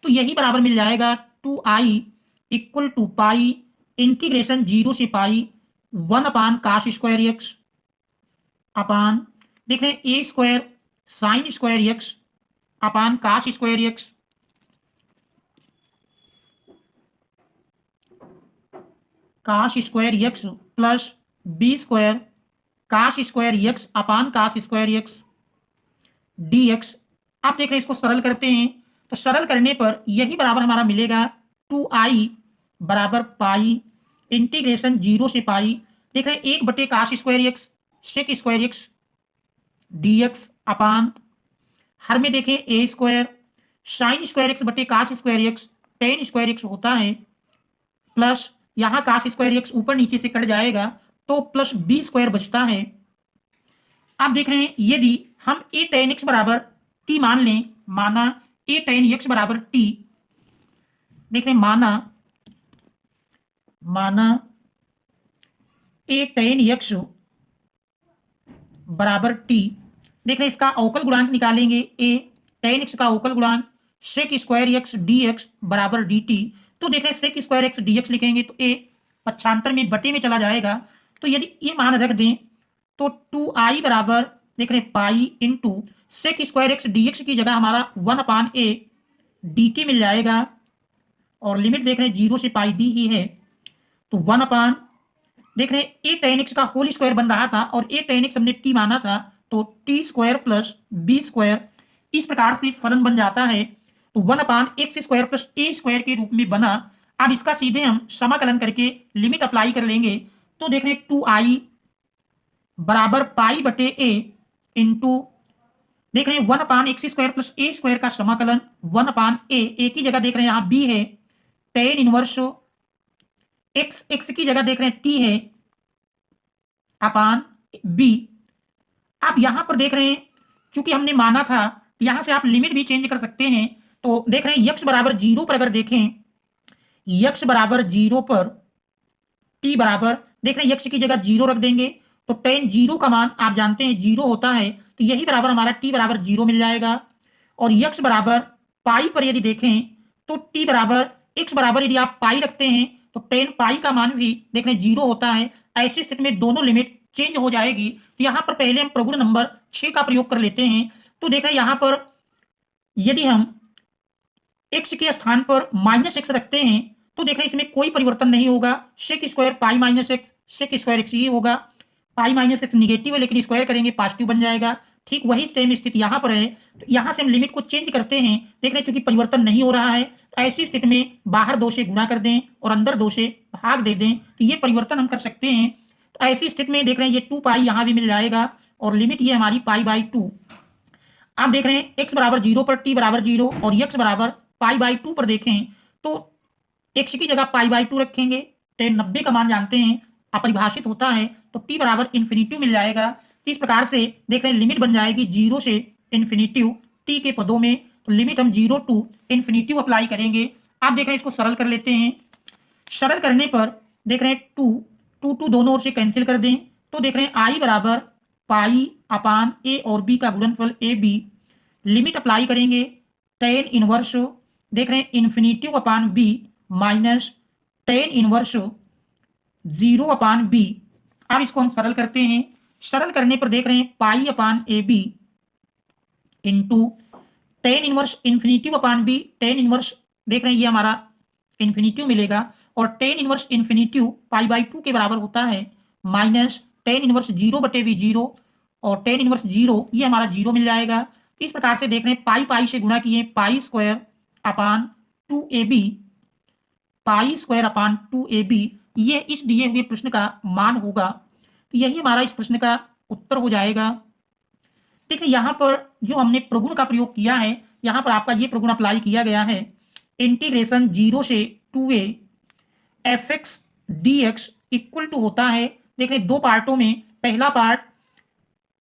तो यही बराबर मिल जाएगा 2i equal to pi integration 0 से पाई 1 अपान काश स्क्वायर एक्स अपान, देख रहे A square sine square X upon cos square X cos square x plus B square cos square X upon cos square x D x. आप देख रहे हैं इसको सरल करते हैं तो सरल करने पर यही बराबर हमारा मिलेगा 2i बराबर पाई इंटीग्रेशन 0 से पाई, देख रहे हैं 1 बटे cos square X sec square x D X upon हर में देखें A square sine square X बटे cos square X tan square X होता है प्लस यहाँ काश स्क्वायर एक्स ऊपर नीचे से कट जाएगा तो प्लस बी स्क्वायर बचता है। आप देख रहे हैं यदि हम ए टेन एक्स बराबर टी मान लें, माना ए टेन एक्स बराबर टी, देख रहे हैं माना ए टेन एक्स बराबर टी, देख रहे हैं इसका अवकल गुणांक निकालेंगे ए टेन एक्स का अवकल गुणांक sec square x D x बराबर डी टी। तो देख रहे हैं sec square x D x लिखेंगे तो ए पक्षांतर में बटे में चला जाएगा तो यदि ये मान रख दें तो 2i बराबर, देख रहे हैं pi into sec square x D x की जगह हमारा 1 अपान ए डी टी मिल जाएगा और लिमिट देख रहे हैं 0 से पाई दी ही है तो 1 अपान देख रहे हैं ए tan x का होल स्क्वायर बन रहा था और ए tan x हमने t माना था, तो t square plus B square इस प्रकार से फलन बन जाता है। तो 1/x स्क्वायर प्लस ए स्क्वायर के रूप में बना। अब इसका सीधे हम समाकलन करके लिमिट अप्लाई कर लेंगे। तो देख रहे हैं 2i बराबर पाई बटे ए इंटू देख रहे हैं 1/x स्क्वायर प्लस ए स्क्वायर का समाकलन 1/a। ए की जगह देख रहे हैं यहाँ b है, tan इनवर्स x, x की जगह देख रहे हैं t है अपान b। अब यहां पर देख रहे हैं चूंकि हमने माना था, यहां से आप लिमिट भी चेंज कर सकते हैं। तो देख रहे हैं x बराबर 0 पर अगर देखें, x बराबर 0 पर t बराबर देख रहे हैं x की जगह 0 रख देंगे तो tan 0 का मान आप जानते हैं 0 होता है, तो यही बराबर हमारा t बराबर 0 मिल जाएगा। और x बराबर पाई पर यदि देखें तो t बराबर x बराबर यदि आप पाई रखते हैं तो tan पाई का मान भी देख रहे हैं 0 होता है। ऐसी स्थिति में दोनों लिमिट चेंज हो जाएगी। तो यहाँ पर पहले हम प्रगुण नंबर 6 का प्रयोग कर लेते हैं। तो देख रहे हैं यहाँ पर यदि हम x के स्थान पर -x रखते हैं तो देख रहे हैं इसमें कोई परिवर्तन नहीं होगा। sec square pi minus x, sec square x ही होगा। पाई माइनस एक्स निगेटिव है लेकिन स्क्वायर करेंगे पॉजिटिव बन जाएगा। ठीक वही सेम स्थिति यहाँ पर है। तो यहाँ से हम लिमिट को चेंज करते हैं। देख रहे हैं चूंकि परिवर्तन नहीं हो रहा है, तो ऐसी स्थिति में बाहर 2 से गुणा कर दें और अंदर 2 से भाग दे दें, तो ये परिवर्तन हम कर सकते हैं। तो ऐसी स्थिति में देख रहे हैं ये 2 पाई यहाँ भी मिल जाएगा और लिमिट ये हमारी पाई/2। आप देख रहे हैं x बराबर 0 पर t बराबर 0 और x बराबर पाई/2 पर देखें तो x की जगह पाई/2 रखेंगे। tan 90 का मान जानते हैं अपरिभाषित होता है, तो t बराबर इन्फिनिटी मिल जाएगा। इस प्रकार से देख रहे हैं लिमिट बन जाएगी 0 से इन्फिनिटी t के पदों में। तो लिमिट हम 0 टू इन्फिनिटी अप्लाई करेंगे। आप देख रहे हैं इसको सरल कर लेते हैं। सरल करने पर देख रहे हैं 2 दोनों ओर से कैंसिल कर दें तो देख रहे हैं i बराबर पाई अपान a और b का गुणनफल ए बी। लिमिट अप्लाई करेंगे tan इनवर्स देख रहे हैं infinity upon b minus tan inverse 0 अपान b। अब इसको हम सरल करते हैं। सरल करने पर देख रहे हैं pi upon A B into tan inverse infinity upon b। tan inverse देख रहे हैं ये हमारा इन्फिनिटी मिलेगा और tan इनवर्स इन्फिनिटी पाई/2 के बराबर होता है माइनस tan इनवर्स 0 बटे b 0 और tan इनवर्स 0 ये हमारा 0 मिल जाएगा। इस प्रकार से देख रहे हैं पाई से गुणा किए pi square upon 2ab, pi square upon 2ab ये इस दिए हुए प्रश्न का मान होगा। तो यही हमारा इस प्रश्न का उत्तर हो जाएगा। देखिए यहाँ पर जो हमने प्रगुण का प्रयोग किया है, यहाँ पर आपका ये प्रगुण अप्लाई किया गया है। इंटीग्रेशन 0 से 2a fx dx equal to होता है देख रहे हैं 2 पार्टों में। पहला part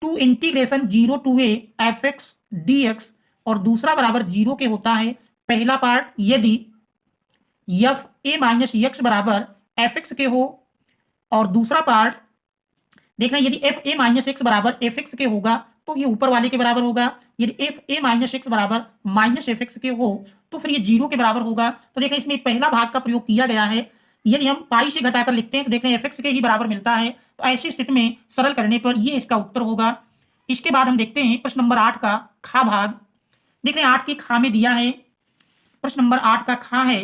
2 integration 0 to a fx dx और दूसरा बराबर 0 के होता है। पहला पार्ट यदि f a माइनस x बराबर fx के हो और दूसरा पार्ट देख रहे हैं यदि f a माइनस x बराबर fx के होगा तो ये ऊपर वाले के बराबर होगा। यदि f a माइनस x बराबर माइनस fx के हो तो फिर ये 0 के बराबर होगा। तो देख रहे हैं इसमें पहला भाग का प्रयोग किया गया है। यदि हम पाई से घटाकर लिखते हैं तो देख रहे हैं fx के ही बराबर मिलता है। तो ऐसी स्थिति में सरल करने पर ये इसका उत्तर होगा। इसके बाद हम देखते हैं प्रश्न नंबर 8 का खा भाग। देख रहे हैं 8 के खा में दिया है, प्रश्न नंबर 8 का खा है।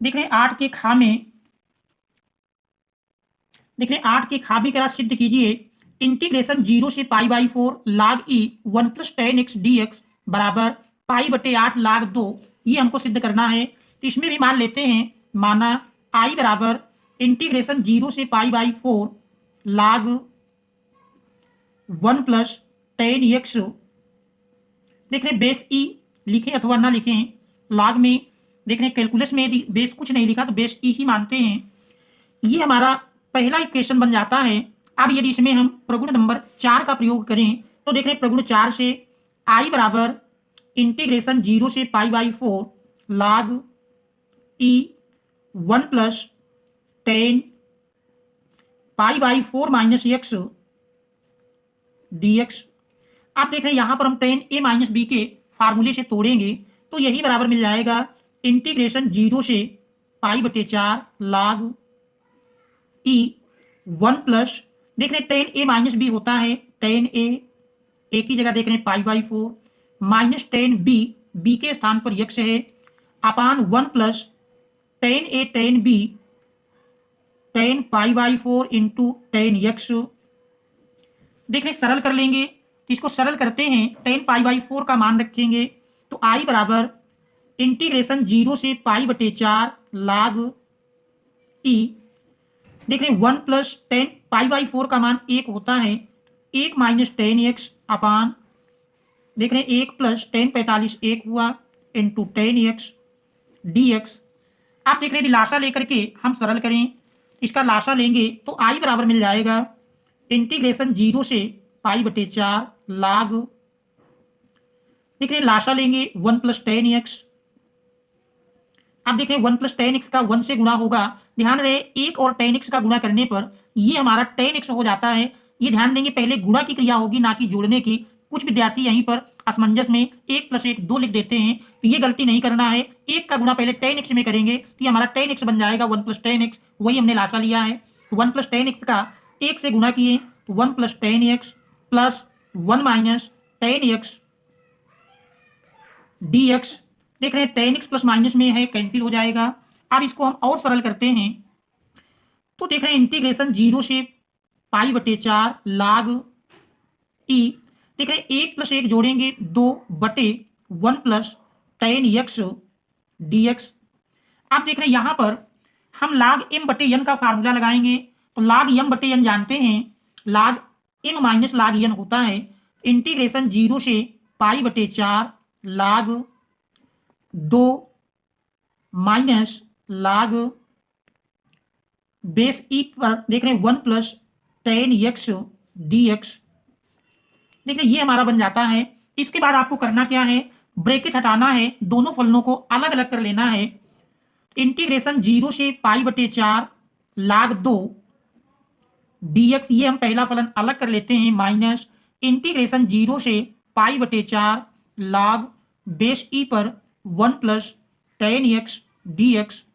देख रहे हैं 8 के खा में देख रहे हैं 8 के खा भी करा सिद्ध कीजिए। इंटीग्रेशन 0 से पाई/4 log e 1 plus tan x dx बराबर पाई/8 log 2 ये हमको सिद्ध करना है। तो इसमें भी मान लेते हैं, माना i बराबर इंटीग्रेशन 0 से पाई/4 log 1 प्लस tan x देख रहे हैं बेस e लिखें अथवा ना लिखें। log में देख रहे हैं कैलकुलस में यदि बेस कुछ नहीं लिखा तो बेस e ही मानते हैं। ये हमारा पहला इक्वेशन बन जाता है। अब यदि इसमें हम प्रगुण नंबर 4 का प्रयोग करें तो देख रहे हैं प्रगुण 4 से i बराबर इंटीग्रेशन 0 से पाई/4 log e 1 प्लस tan पाई/4 माइनस x dx। आप देख रहे हैं यहाँ पर हम tan a माइनस b के फार्मूले से तोड़ेंगे तो यही बराबर मिल जाएगा इंटीग्रेशन 0 से पाई/4 log e 1 प्लस देख रहे हैं tan a माइनस b होता है tan a की जगह देख रहे हैं पाई/4 माइनस tan b के स्थान पर x है अपान 1 plus tan a tan b ten pi by 4 into ten x. देख रहे सरल कर लेंगे तो इसको सरल करते हैं, टेन पाई बाई 4 का मान रखेंगे तो आई बराबर इंटीग्रेशन 0 से पाई बटे 4 लाग ई। देख रहे 1 प्लस टेन पाई बाई 4 का मान 1 होता है, 1 माइनस टेन एक्स अपान देख रहे हैं 1 प्लस टेन 45 1 हुआ into ten x D x. आप देख रहे हैं लाशा लेकर के हम सरल करें, इसका लाशा लेंगे तो आई बराबर मिल जाएगा इंटीग्रेशन 0 से पाई बटे 4 लाग देख रहे हैं लाशा लेंगे 1 प्लस टेन एक्स। आप देख रहे हैं 1 प्लस टेन एक्स का 1 से गुणा होगा, ध्यान रहे 1 और टेन एक्स का गुणा करने पर ये हमारा टेन एक्स हो जाता है। ये ध्यान देंगे पहले गुणा की क्रिया होगी ना कि जोड़ने की। कुछ विद्यार्थी यहीं पर असमंजस में 1 प्लस 1 2 लिख देते हैं, तो ये गलती नहीं करना है। 1 का गुणा पहले टेन एक्स में करेंगे तो ये हमारा टेन एक्स बन जाएगा 1 प्लस टेन एक्स, वही हमने लाशा लिया है। 1 प्लस टेन एक्स का 1 से गुणा किए तो 1 plus ten x plus 1 minus ten x D x. देख रहे हैं टेन एक्स प्लस माइनस में है, कैंसिल हो जाएगा। अब इसको हम और सरल करते हैं तो देख रहे हैं इंटीग्रेशन 0 से पाई बटे 4 लाग ई। देख रहे हैं 1 प्लस 1 जोड़ेंगे 2 बटे 1 plus ten x D x. आप देख रहे हैं यहां पर हम लाग एम बटे एन का फार्मूला लगाएंगे तो लाग एम बटे एन जानते हैं, लाग एम माइनस लाग एन होता है इंटीग्रेशन 0 से पाई बटे 4 लाग 2 माइनस लाग बेस ई पर देख रहे हैं 1 plus ten x D x. देख रहे हैं ये हमारा बन जाता है। इसके बाद आपको करना क्या है, ब्रैकेट हटाना है, दोनों फलनों को अलग अलग कर लेना है। इंटीग्रेशन 0 से पाई बटे 4 लाग 2 डी एक्स, ये हम पहला फलन अलग कर लेते हैं, माइनस इंटीग्रेशन 0 से पाई बटे 4 लाग बेस ई पर 1 plus ten x D x.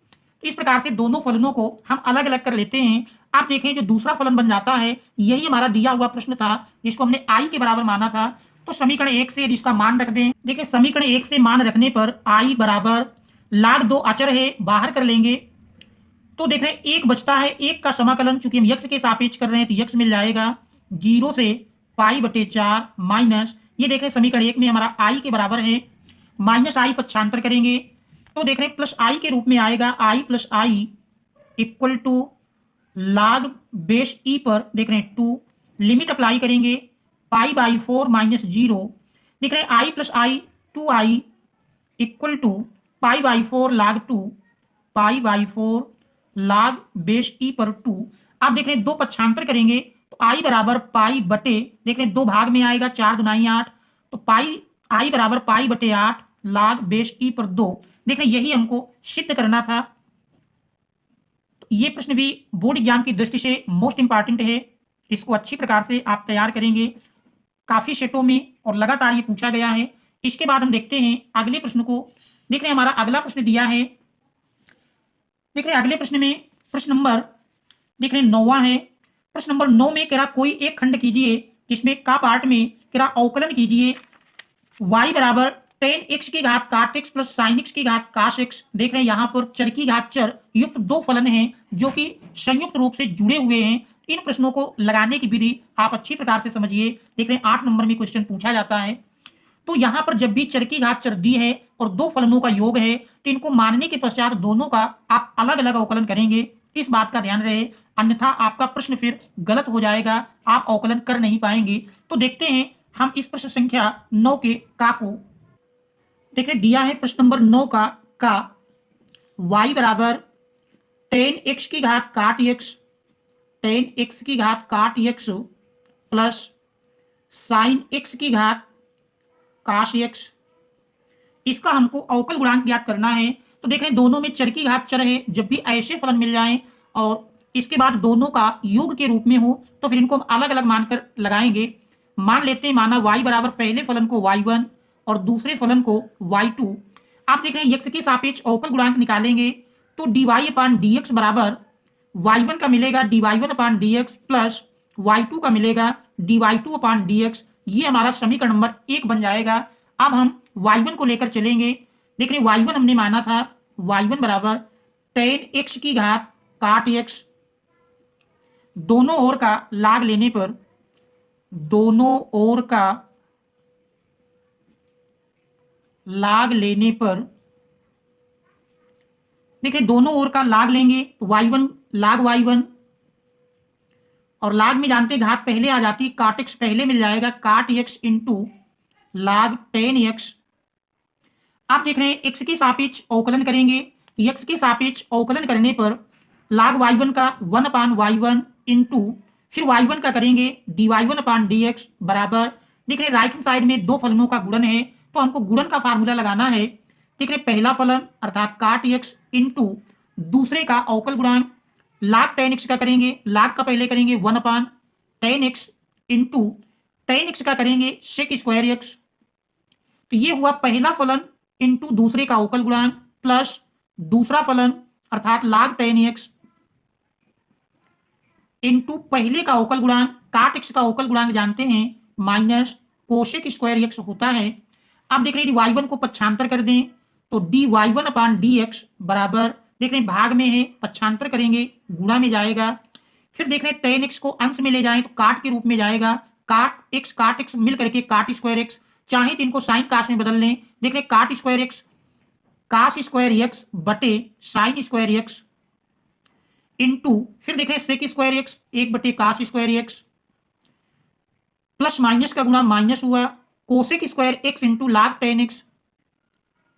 इस प्रकार से दोनों फलनों को हम अलग अलग कर लेते हैं। आप देखें जो दूसरा फलन बन जाता है यही हमारा दिया हुआ प्रश्न था जिसको हमने आई के बराबर माना था। तो समीकरण 1 से यदि इसका मान रख दें, देखिए समीकरण 1 से मान रखने पर आई बराबर लाग 2 अचर है बाहर कर लेंगे तो देख रहे हैं 1 बचता है, 1 का समाकलन चूंकि हम यक्स के सापेक्ष कर रहे हैं तो यक्स मिल जाएगा 0 से पाई बटे 4 माइनस ये देख रहे हैं समीकरण 1 में हमारा आई के बराबर है, माइनस आई पक्षांतर करेंगे तो देख रहे हैं प्लस आई के रूप में आएगा, आई प्लस आई इक्वल टू लाग बेस ई पर देख रहे हैं 2, लिमिट अप्लाई करेंगे पाई बाई 4 माइनस 0 देख रहे हैं I plus I 2i equal to pi by 4 log 2 pi by 4 लाग बेस ई पर 2। आप देख रहे हैं 2 पक्षांतर करेंगे तो आई बराबर पाई बटे देख रहे हैं 2 भाग में आएगा 4 दुनाई 8 तो पाई आई बराबर पाई बटे 8 लाग बेस ई पर 2। देख रहे हैं यही हमको सिद्ध करना था। तो ये प्रश्न भी बोर्ड एग्जाम की दृष्टि से मोस्ट इंपॉर्टेंट है, इसको अच्छी प्रकार से आप तैयार करेंगे। काफी सेटों में और लगातार ये पूछा गया है। इसके बाद हम देखते हैं अगले प्रश्न को। देख रहे हैं हमारा अगला प्रश्न दिया है, देख रहे हैं अगले प्रश्न में प्रश्न नंबर देख रहे हैं 9वां है। प्रश्न नंबर 9 में कह रहा कोई एक खंड कीजिए जिसमें का पार्ट में कह रहा अवकलन कीजिए y बराबर टेन एक्स की घात काट एक्स प्लस साइन एक्स की घात काश एक्स। देख रहे हैं यहाँ पर चर की घात चर युक्त 2 फलन हैं जो कि संयुक्त रूप से जुड़े हुए हैं। इन प्रश्नों को लगाने की विधि आप अच्छी प्रकार से समझिए। देख रहे हैं 8 नंबर में क्वेश्चन पूछा जाता है। तो यहाँ पर जब भी चर की घात चर दी है और 2 फलनों का योग है तो इनको मानने के पश्चात दोनों का आप अलग अलग अवकलन करेंगे, इस बात का ध्यान रहे, अन्यथा आपका प्रश्न फिर गलत हो जाएगा, आप अवकलन कर नहीं पाएंगे। तो देखते हैं हम इस प्रश्न संख्या 9 के का को। देखिए दिया है प्रश्न नंबर 9 का y बराबर टेन एक्स की घात काट एक्स टेन एक्स की घात काट एक्स प्लस साइन एक्स की घात काश एक्स। इसका हमको अवकल गुणांक ज्ञात करना है। तो देख रहे हैं दोनों में चर की घात चर है, जब भी ऐसे फलन मिल जाएं और इसके बाद दोनों का योग के रूप में हो तो फिर इनको हम अलग अलग मानकर लगाएंगे। मान लेते हैं माना y बराबर पहले फलन को y1 और दूसरे फलन को y2। आप देख रहे हैं x के सापेक्ष अवकल गुणांक निकालेंगे तो dy अपान dx बराबर y1 का मिलेगा dy1 अपान dx प्लस y2 का मिलेगा dy2 अपान dx। ये हमारा समीकरण नंबर 1 बन जाएगा। अब हम y1 को लेकर चलेंगे। देख रहे हैं y1 हमने माना था y1 बराबर टेन एक्स की घात काट एक्स दोनों ओर का लाग लेने पर, दोनों ओर का लाग लेने पर, देखिए दोनों ओर का लाग लेंगे तो y1 लाग y1, और लाग में जानते घात पहले आ जाती, काट x पहले मिल जाएगा, काट x इंटू लाग 10x। आप देख रहे हैं x के सापेक्ष अवकलन करेंगे, x के सापेक्ष अवकलन करने पर लाग y1 का 1/y1 इंटू फिर y1 का करेंगे dy1/dx बराबर, देख रहे राइट हैंड साइड में दो फलनों का गुणन है तो हमको गुणन का फार्मूला लगाना है। देख रहे पहला फलन अर्थात काट x इंटू दूसरे का अवकल गुणांक लाग 10x का करेंगे, लाग का पहले करेंगे 1/10x इंटू 10x का करेंगे सेक स्क्वायर x। तो ये हुआ पहला फलन इंटू दूसरे का अवकल गुणांक प्लस दूसरा फलन अर्थात लाग 10x इंटू पहले का अवकल गुणांक, काट x का अवकल गुणांक जानते हैं माइनस कोशेक स्क्वायर x होता है। अब देख रहे हैं y1 को पक्षांतर कर दें तो dy1/dx बराबर, देख रहे हैं भाग में है पक्षांतर करेंगे गुणा में जाएगा, फिर देख रहे हैं 10x को अंश में ले जाएं तो काट के रूप में जाएगा, काट x मिल करके काट स्क्वायर x, चाहे तो इनको साइन काश में बदल लें, देख रहे हैं cot square x cos square x बटे साइन स्क्वायर x इंटू फिर देख रहे हैं सेक स्क्वायर x 1/काश स्क्वायर x प्लस माइनस का गुणा माइनस हुआ, कोसेक स्क्वायर x इंटू लाग 10x,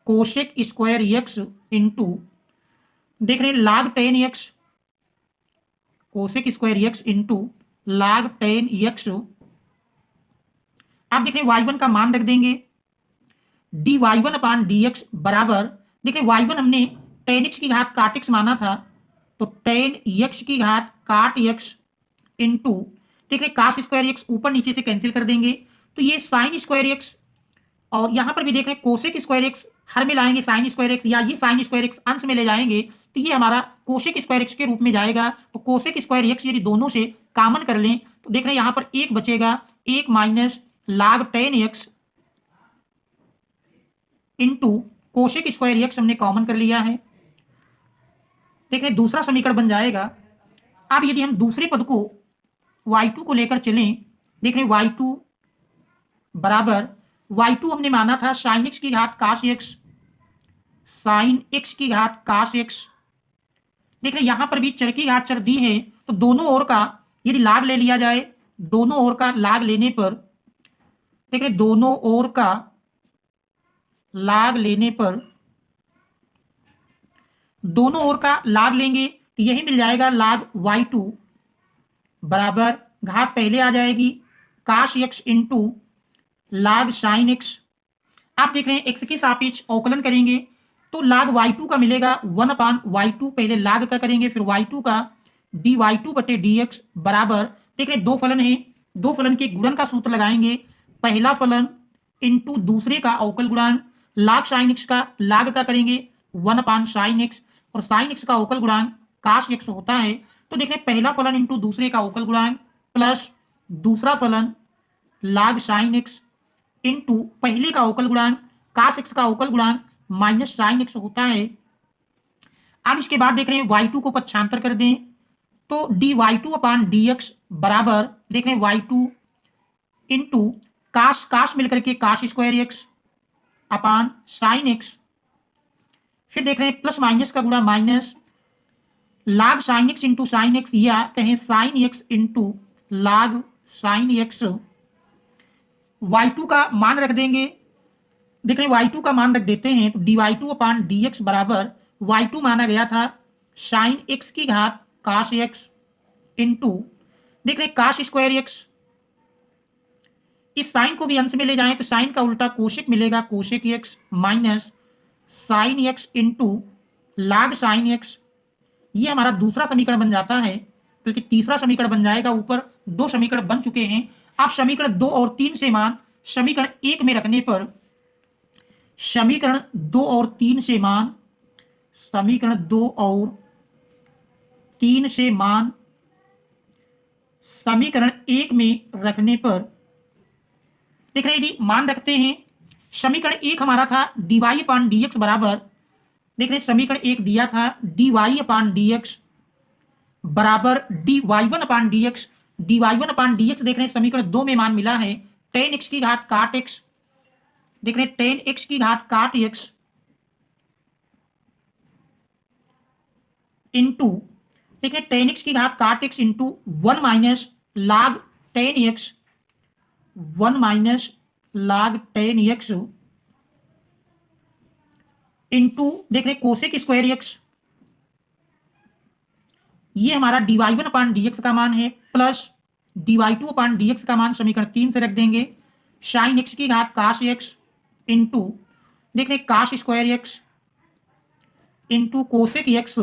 cosec square x into देख रहे हैं लाग 10x, cosec square x into लाग 10x। आप देख रहे हैं y1 का मान रख देंगे dy1/dx बराबर, देख रहे हैं y1 हमने 10x की घात काट x माना था तो 10x की घात काट x इंटू देख रहे काश स्क्वायर x ऊपर नीचे से कैंसिल कर देंगे तो ये साइन स्क्वायर x, और यहां पर भी देख रहे हैं कोसेक स्क्वायर x हर में लाएंगे साइन स्क्वायर x, या ये साइन स्क्वायर x अंश में ले जाएंगे तो ये हमारा कोसेक स्क्वायर x के रूप में जाएगा। तो कोसेक स्क्वायर x यदि दोनों से कॉमन कर लें तो देख रहे हैं यहां पर एक बचेगा, एक माइनस लाग 10x into cosec square x हमने कॉमन कर लिया है। देख रहे हैं दूसरा समीकरण बन जाएगा। अब यदि हम दूसरे पद को y2 को लेकर चलें, देख रहे हैं y2 बराबर, y2 हमने माना था साइन x की घात काश x, साइन x की घात काश x। देख रहे हैं यहां पर भी चर की घात चर दी है तो दोनों ओर का यदि लाग ले लिया जाए, दोनों ओर का लाग लेने पर, देख रहे दोनों ओर का लाग लेने पर, दोनों ओर का लाग लेंगे तो यही मिल जाएगा लाग y2 बराबर, घात पहले आ जाएगी काश x into log sine x। आप देख रहे हैं x के सापेक्ष अवकलन करेंगे तो लाग y2 का मिलेगा 1/y2, पहले लाग का करेंगे फिर y2 का dy2/dx बराबर, देख रहे दो फलन है, दो फलन के गुणन का सूत्र लगाएंगे, पहला फलन इंटू दूसरे का अवकल गुणांक, लाग साइन x का लाग का करेंगे 1/sin x, और साइन x का अवकल गुणांक काश x होता है तो देखें पहला फलन इंटू दूसरे का अवकल गुणांक प्लस दूसरा फलन लाग साइन x इंटू पहले का अवकल गुणांक काश x का अवकल गुणांक माइनस साइन x होता है। अब इसके बाद देख रहे हैं y2 को पक्षांतर कर दें तो dy2/dx बराबर, देख रहे हैं y2 इंटू काश मिलकर के काश स्क्वायर x अपान साइन x, फिर देख रहे हैं प्लस माइनस का गुणा minus log sine x into sine x, या कहें sine x into log sine x। y2 का मान रख देंगे, देख रहे हैं y2 का मान रख देते हैं तो dy2/dx बराबर, y2 माना गया था साइन x की घात काश x इंटू देख रहे हैं काश स्क्वायर x, इस साइन को भी अंश में ले जाएं तो साइन का उल्टा कोशेक मिलेगा, cosec x minus sine x into log sine x। ये हमारा दूसरा समीकरण बन जाता है, बल्कि तीसरा समीकरण बन जाएगा, ऊपर दो समीकरण बन चुके हैं। आप समीकरण 2 और 3 से मान समीकरण 1 में रखने पर, समीकरण 2 और 3 से मान, समीकरण 2 और 3 से मान समीकरण 1 में रखने पर, देख रहे हैं यदि मान रखते हैं समीकरण 1 हमारा था dy/dx बराबर, देख रहे हैं समीकरण 1 दिया था dy/dx बराबर d y one upon d x. D y one upon d x देख रहे हैं समीकरण 2 में मान मिला है टेन एक्स की घात काट एक्स, देख रहे हैं टेन एक्स की घात काट एक्स इंटू देखिए टेन एक्स की घात काट x into one minus log tan x, one minus log tan x into देख रहे कोसेक स्क्वायर एक्स, ये हमारा d y one upon d x का मान है, plus d y two upon d x का मान समीकरण 3 से रख देंगे, साइन एक्स की घात काश एक्स इंटू देख रहे काश square x into cosec x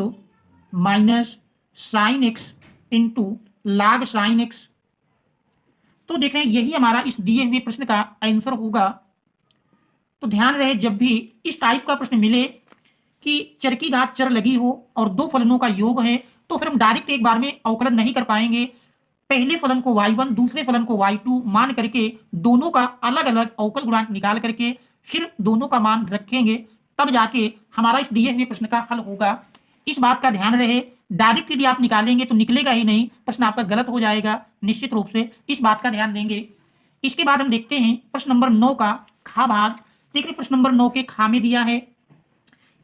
minus sine x into log sine x. तो देख रहे हैं यही हमारा इस दिए हुए प्रश्न का आंसर होगा। तो ध्यान रहे जब भी इस टाइप का प्रश्न मिले कि चर की घात चर लगी हो और दो फलनों का योग है, तो फिर हम डायरेक्ट एक बार में अवकलन नहीं कर पाएंगे। पहले फलन को y1 दूसरे फलन को y2 मान करके दोनों का अलग अलग अवकल गुणांक निकाल करके फिर दोनों का मान रखेंगे, तब जाके हमारा इस दिए हुए प्रश्न का हल होगा। इस बात का ध्यान रहे, डायरेक्ट यदि आप निकालेंगे तो निकलेगा ही नहीं, प्रश्न आपका गलत हो जाएगा निश्चित रूप से, इस बात का ध्यान देंगे। इसके बाद हम देखते हैं प्रश्न नंबर 9 का खा भाग। देखिए प्रश्न नंबर 9 के खा में दिया है,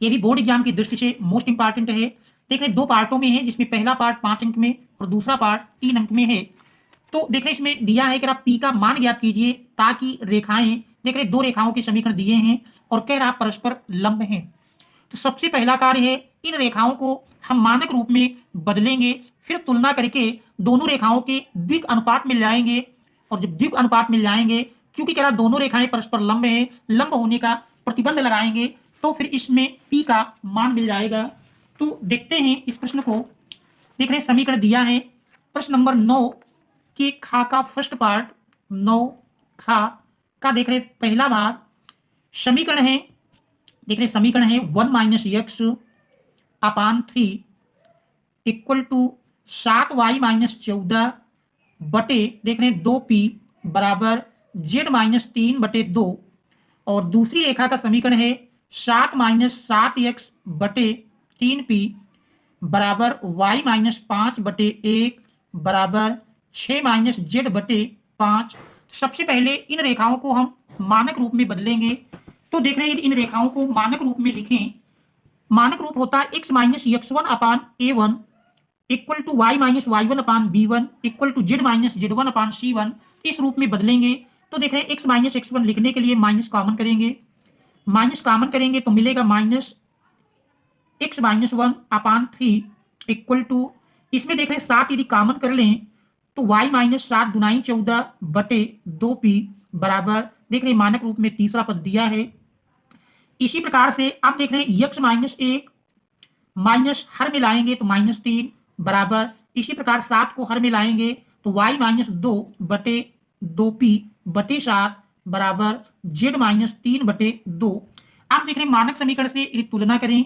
ये भी बोर्ड एग्जाम की दृष्टि से मोस्ट इंपॉर्टेंट है। देख रहे दो पार्टों में है, जिसमें पहला पार्ट 5 अंक में और दूसरा पार्ट 3 अंक में है। तो देख रहे इसमें दिया है कि आप पी का मान ज्ञात कीजिए ताकि रेखाएं, देख रहे दो रेखाओं के समीकरण दिए हैं और कह रहा परस्पर लंब हैं। तो सबसे पहला कार्य है इन रेखाओं को हम मानक रूप में बदलेंगे, फिर तुलना करके दोनों रेखाओं के द्विक अनुपात मिल जाएंगे, और जब द्विक अनुपात मिल जाएंगे, क्योंकि कह रहा दोनों रेखाएं परस्पर लंब हैं, लंब होने का प्रतिबंध लगाएंगे, तो फिर इसमें पी का मान मिल जाएगा। तो देखते हैं इस प्रश्न को। देख रहे समीकरण दिया है प्रश्न नंबर 9 के खा का फर्स्ट पार्ट, 9 खा का देख रहे पहला भाग समीकरण है, देख रहे समीकरण है 1 minus x upon 3 equal to 7y minus 14 बटे देख रहे 2p बराबर z माइनस 3 बटे 2, और दूसरी रेखा का समीकरण है 7 माइनस 7x बटे 3p बराबर y माइनस 5 बटे 1 बराबर 6 माइनस z बटे 5। सबसे पहले इन रेखाओं को हम मानक रूप में बदलेंगे। तो देख रहे हैं इन रेखाओं को मानक रूप में लिखें। मानक रूप होता है x minus x1 upon a1 equal to y minus y1 upon b1 equal to z minus z1 upon c1। इस रूप में बदलेंगे। तो देख रहे हैं x माइनस x1 लिखने के लिए माइनस कॉमन करेंगे, माइनस कॉमन करेंगे तो मिलेगा minus x minus 1 upon 3 equal to, इसमें देख रहे हैं 7 यदि कॉमन कर लें तो y माइनस 7 दुनाई 14 बटे 2p बराबर देख रहे हैं मानक रूप में तीसरा पद दिया है। इसी प्रकार से आप देख रहे हैं x माइनस 1 माइनस हर में लाएंगे तो माइनस 3 बराबर, इसी प्रकार 7 को हर में लाएंगे तो y माइनस 2 बटे 2p बटे 7 बराबर z माइनस 3 बटे 2। आप देख रहे हैं मानक समीकरण से यदि तुलना करें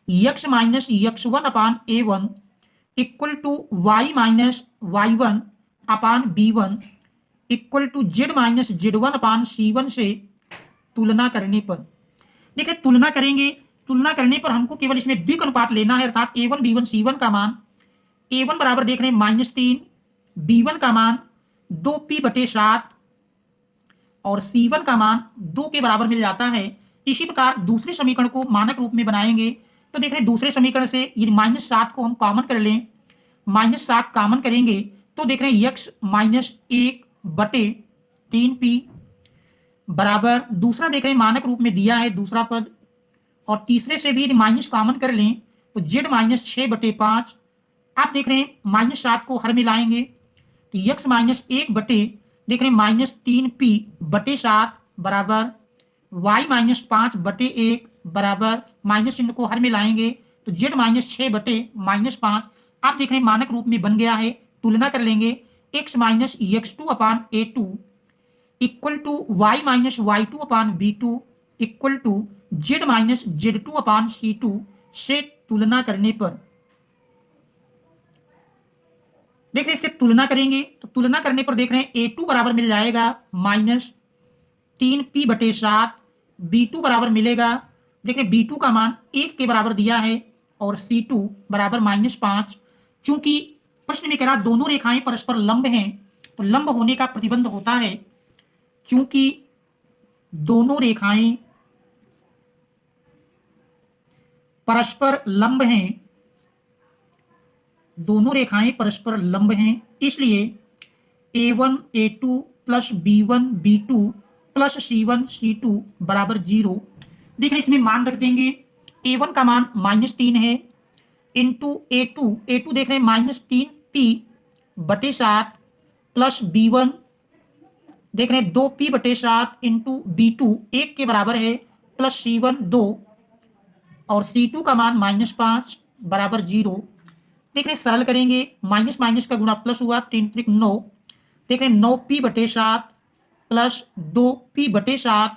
x minus x1 upon a1 equal to y minus y1 upon b1 equal to z minus z1 upon c1 से तुलना करने पर, देखिए तुलना करेंगे, तुलना करने पर हमको केवल इसमें द्विक अनुपात लेना है, अर्थात a1 b1 c1 का मान a1 बराबर देख रहे हैं माइनस 3, b1 का मान 2p बटे 7 और c1 का मान 2 के बराबर मिल जाता है। इसी प्रकार दूसरे समीकरण को मानक रूप में बनाएंगे। तो देख रहे हैं दूसरे समीकरण से ये माइनस 7 को हम कॉमन कर लें, माइनस 7 कॉमन करेंगे तो देख रहे हैं x माइनस 1 बटे 3p बराबर, दूसरा देख रहे हैं मानक रूप में दिया है दूसरा पद, और तीसरे से भी यदि माइनस कॉमन कर लें तो z माइनस 6 बटे 5। आप देख रहे हैं माइनस 7 को हर में लाएंगे तो x माइनस 1 बटे देख रहे हैं माइनस 3p बटे 7 बराबर y माइनस 5 बटे 1 बराबर, माइनस चिन्ह को हर में लाएंगे तो z माइनस 6 बटे माइनस 5। आप देख रहे हैं मानक रूप में बन गया है। तुलना कर लेंगे x minus x2 upon a2 equal to y minus y2 upon b2 equal to z minus z2 upon c2 से तुलना करने पर, देख रहे हैं इससे तुलना करेंगे तो तुलना करने पर देख रहे हैं a2 बराबर मिल जाएगा माइनस 3p बटे 7, b2 बराबर मिलेगा देख रहे हैं b2 का मान 1 के बराबर दिया है और c2 बराबर माइनस 5। चूंकि प्रश्न में कह रहा दोनों रेखाएं परस्पर लंब हैं, तो लंब होने का प्रतिबंध होता है। चूंकि दोनों रेखाएं परस्पर लंब हैं, दोनों रेखाएं परस्पर लंब हैं, इसलिए a1 a2 plus b1 b2 plus c1 c2 बराबर 0। देख रहे इसमें मान रख देंगे। a1 का मान -3 है इंटू a2 देख रहे हैं -3p/7 प्लस b1 देख रहे हैं 2p/7 इंटू b2 1 के बराबर है प्लस c1 2 और c2 का मान -5 बराबर 0। देख रहे हैं सरल करेंगे, माइनस माइनस का गुणा प्लस हुआ, 3 त्रिक 9, देख रहे हैं 9p/7 plus 2p/7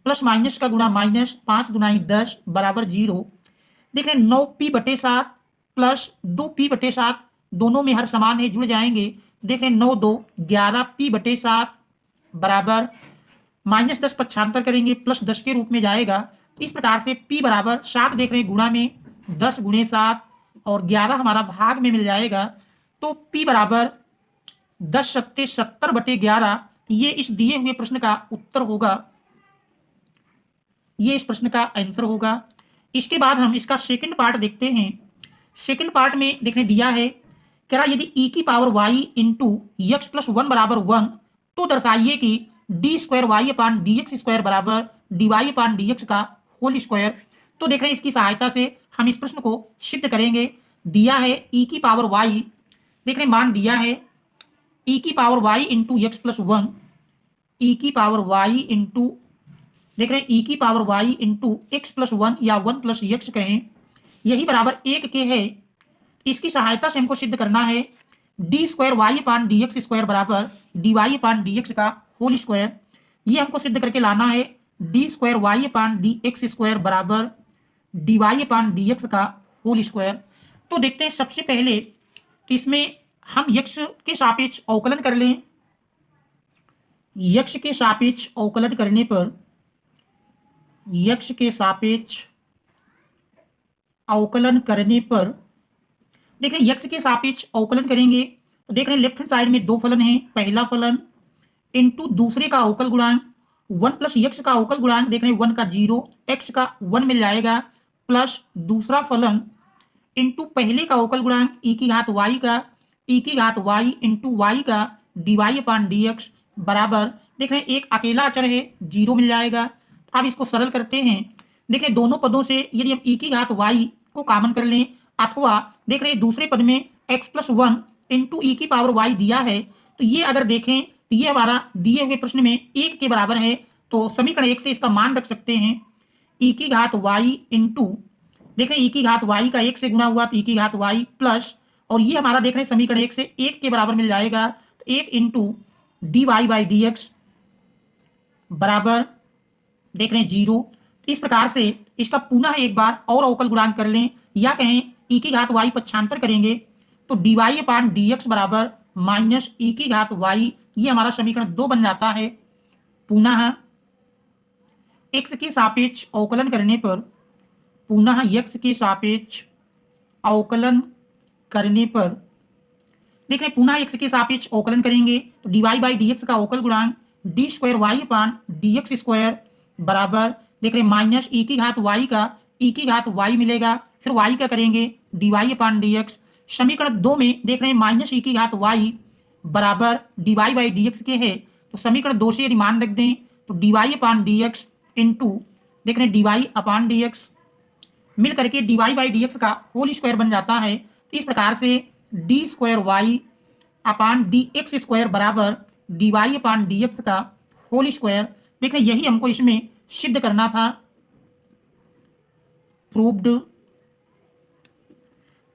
plus minus का गुणा माइनस, 5 दुनाई 10 बराबर 0। देख रहे हैं 9p/7 प्लस 2p/7 दोनों में हर समान है, जुड़ जाएंगे। देख रहे हैं 9 2 11p/7 बराबर -10 पक्षांतर करेंगे प्लस 10 के रूप में जाएगा। इस प्रकार से p बराबर 7 देख रहे हैं गुणा में 10 गुणे 7 और 11 हमारा भाग में मिल जाएगा। तो p बराबर 10 सत्ते 70/11 ये इस दिए हुए प्रश्न का उत्तर होगा, ये इस प्रश्न का आंसर होगा। इसके बाद हम इसका सेकंड पार्ट देखते हैं। सेकंड पार्ट में देखने दिया है, कह रहा यदि e की power y into x plus 1 बराबर 1 तो दर्शाइए कि d2y/dx² बराबर dy/dx का होल स्क्वायर। तो देख रहे हैं इसकी सहायता से हम इस प्रश्न को सिद्ध करेंगे। दिया है e की पावर y, देख रहे हैं मान दिया है e की power y into x plus 1, e की पावर y इंटू देख रहे हैं e की power y into x plus 1 या 1 प्लस एक्स कहें, यही बराबर 1 के है। इसकी सहायता से हमको सिद्ध करना है d2y/dx² बराबर dy/dx का होल स्क्वायर। ये हमको सिद्ध करके लाना है d2y/dx² बराबर dy/dx का होल स्क्वायर। तो देखते हैं सबसे पहले तो इसमें हम x के सापेक्ष अवकलन कर लें। x के सापेक्ष अवकलन करने पर x के सापेक्ष अवकलन करने पर देख रहे हैं x के सापेक्ष अवकलन करेंगे तो देख रहे हैं लेफ्ट हैंड साइड में दो फलन हैं। पहला फलन इंटू दूसरे का अवकल गुणांक 1 प्लस x का अवकल गुणांक देख रहे हैं 1 का 0, x का 1 मिल जाएगा, प्लस दूसरा फलन इंटू पहले का अवकल गुणांक e की घात y का e की घात y इंटू y का dy/dx बराबर देख रहे हैं एक अकेला अचर है 0 मिल जाएगा। अब इसको सरल करते हैं। देखें दोनों पदों से यदि हम e की घात y को कॉमन कर लें अथवा देख रहे हैं दूसरे पद में x प्लस 1 इंटू ई की पावर y दिया है, तो ये अगर देखें तो ये हमारा दिए हुए प्रश्न में 1 के बराबर है। तो समीकरण 1 से इसका मान रख सकते हैं e की घात y इंटू देखें e की घात y का 1 से गुणा हुआ तो e की घात y प्लस और ये हमारा देख रहे हैं समीकरण 1 से 1 के बराबर मिल जाएगा। तो 1 इंटू dy/dx बराबर देख रहे हैं 0। इस प्रकार से इसका पुनः एक बार और अवकल गुणांक कर लें या कहें e की घात y पक्षांतर करेंगे तो dy/dx बराबर माइनस e की घात y, ये हमारा समीकरण 2 बन जाता है। पुनः x के सापेक्ष अवकलन करने पर पुनः x के सापेक्ष अवकलन करने पर देख रहे हैं पुनः x के सापेक्ष अवकलन करेंगे तो dy/dx का अवकल गुणांक d2y/dx² बराबर देख रहे हैं माइनस e की घात y का e की घात y मिलेगा, फिर y का करेंगे dy/dx। समीकरण 2 में देख रहे हैं माइनस e की घात y बराबर dy/dx के है, तो समीकरण 2 से यदि मान रख दें तो dy/dx इंटू देख रहे हैं dy/dx मिल करके dy/dx का होल स्क्वायर बन जाता है। इस प्रकार से d2y/dx² बराबर dy/dx का होल स्क्वायर। देख रहे हैं यही हमको इसमें सिद्ध करना था, प्रूव्ड।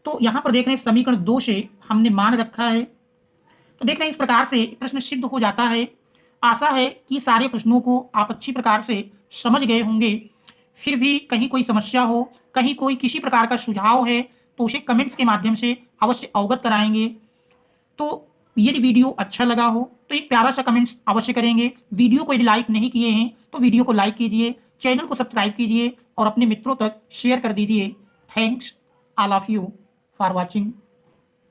तो यहां पर देख रहे हैं समीकरण 2 से हमने मान रखा है। तो देख रहे हैं इस प्रकार से प्रश्न सिद्ध हो जाता है। आशा है कि सारे प्रश्नों को आप अच्छी प्रकार से समझ गए होंगे। फिर भी कहीं कोई समस्या हो, कहीं कोई किसी प्रकार का सुझाव है तो उसे कमेंट्स के माध्यम से अवश्य अवगत कराएंगे। तो यदि वीडियो अच्छा लगा हो तो एक प्यारा सा कमेंट्स अवश्य करेंगे। वीडियो को यदि लाइक नहीं किए हैं तो वीडियो को लाइक कीजिए, चैनल को सब्सक्राइब कीजिए और अपने मित्रों तक शेयर कर दीजिए। Thanks all of you for watching.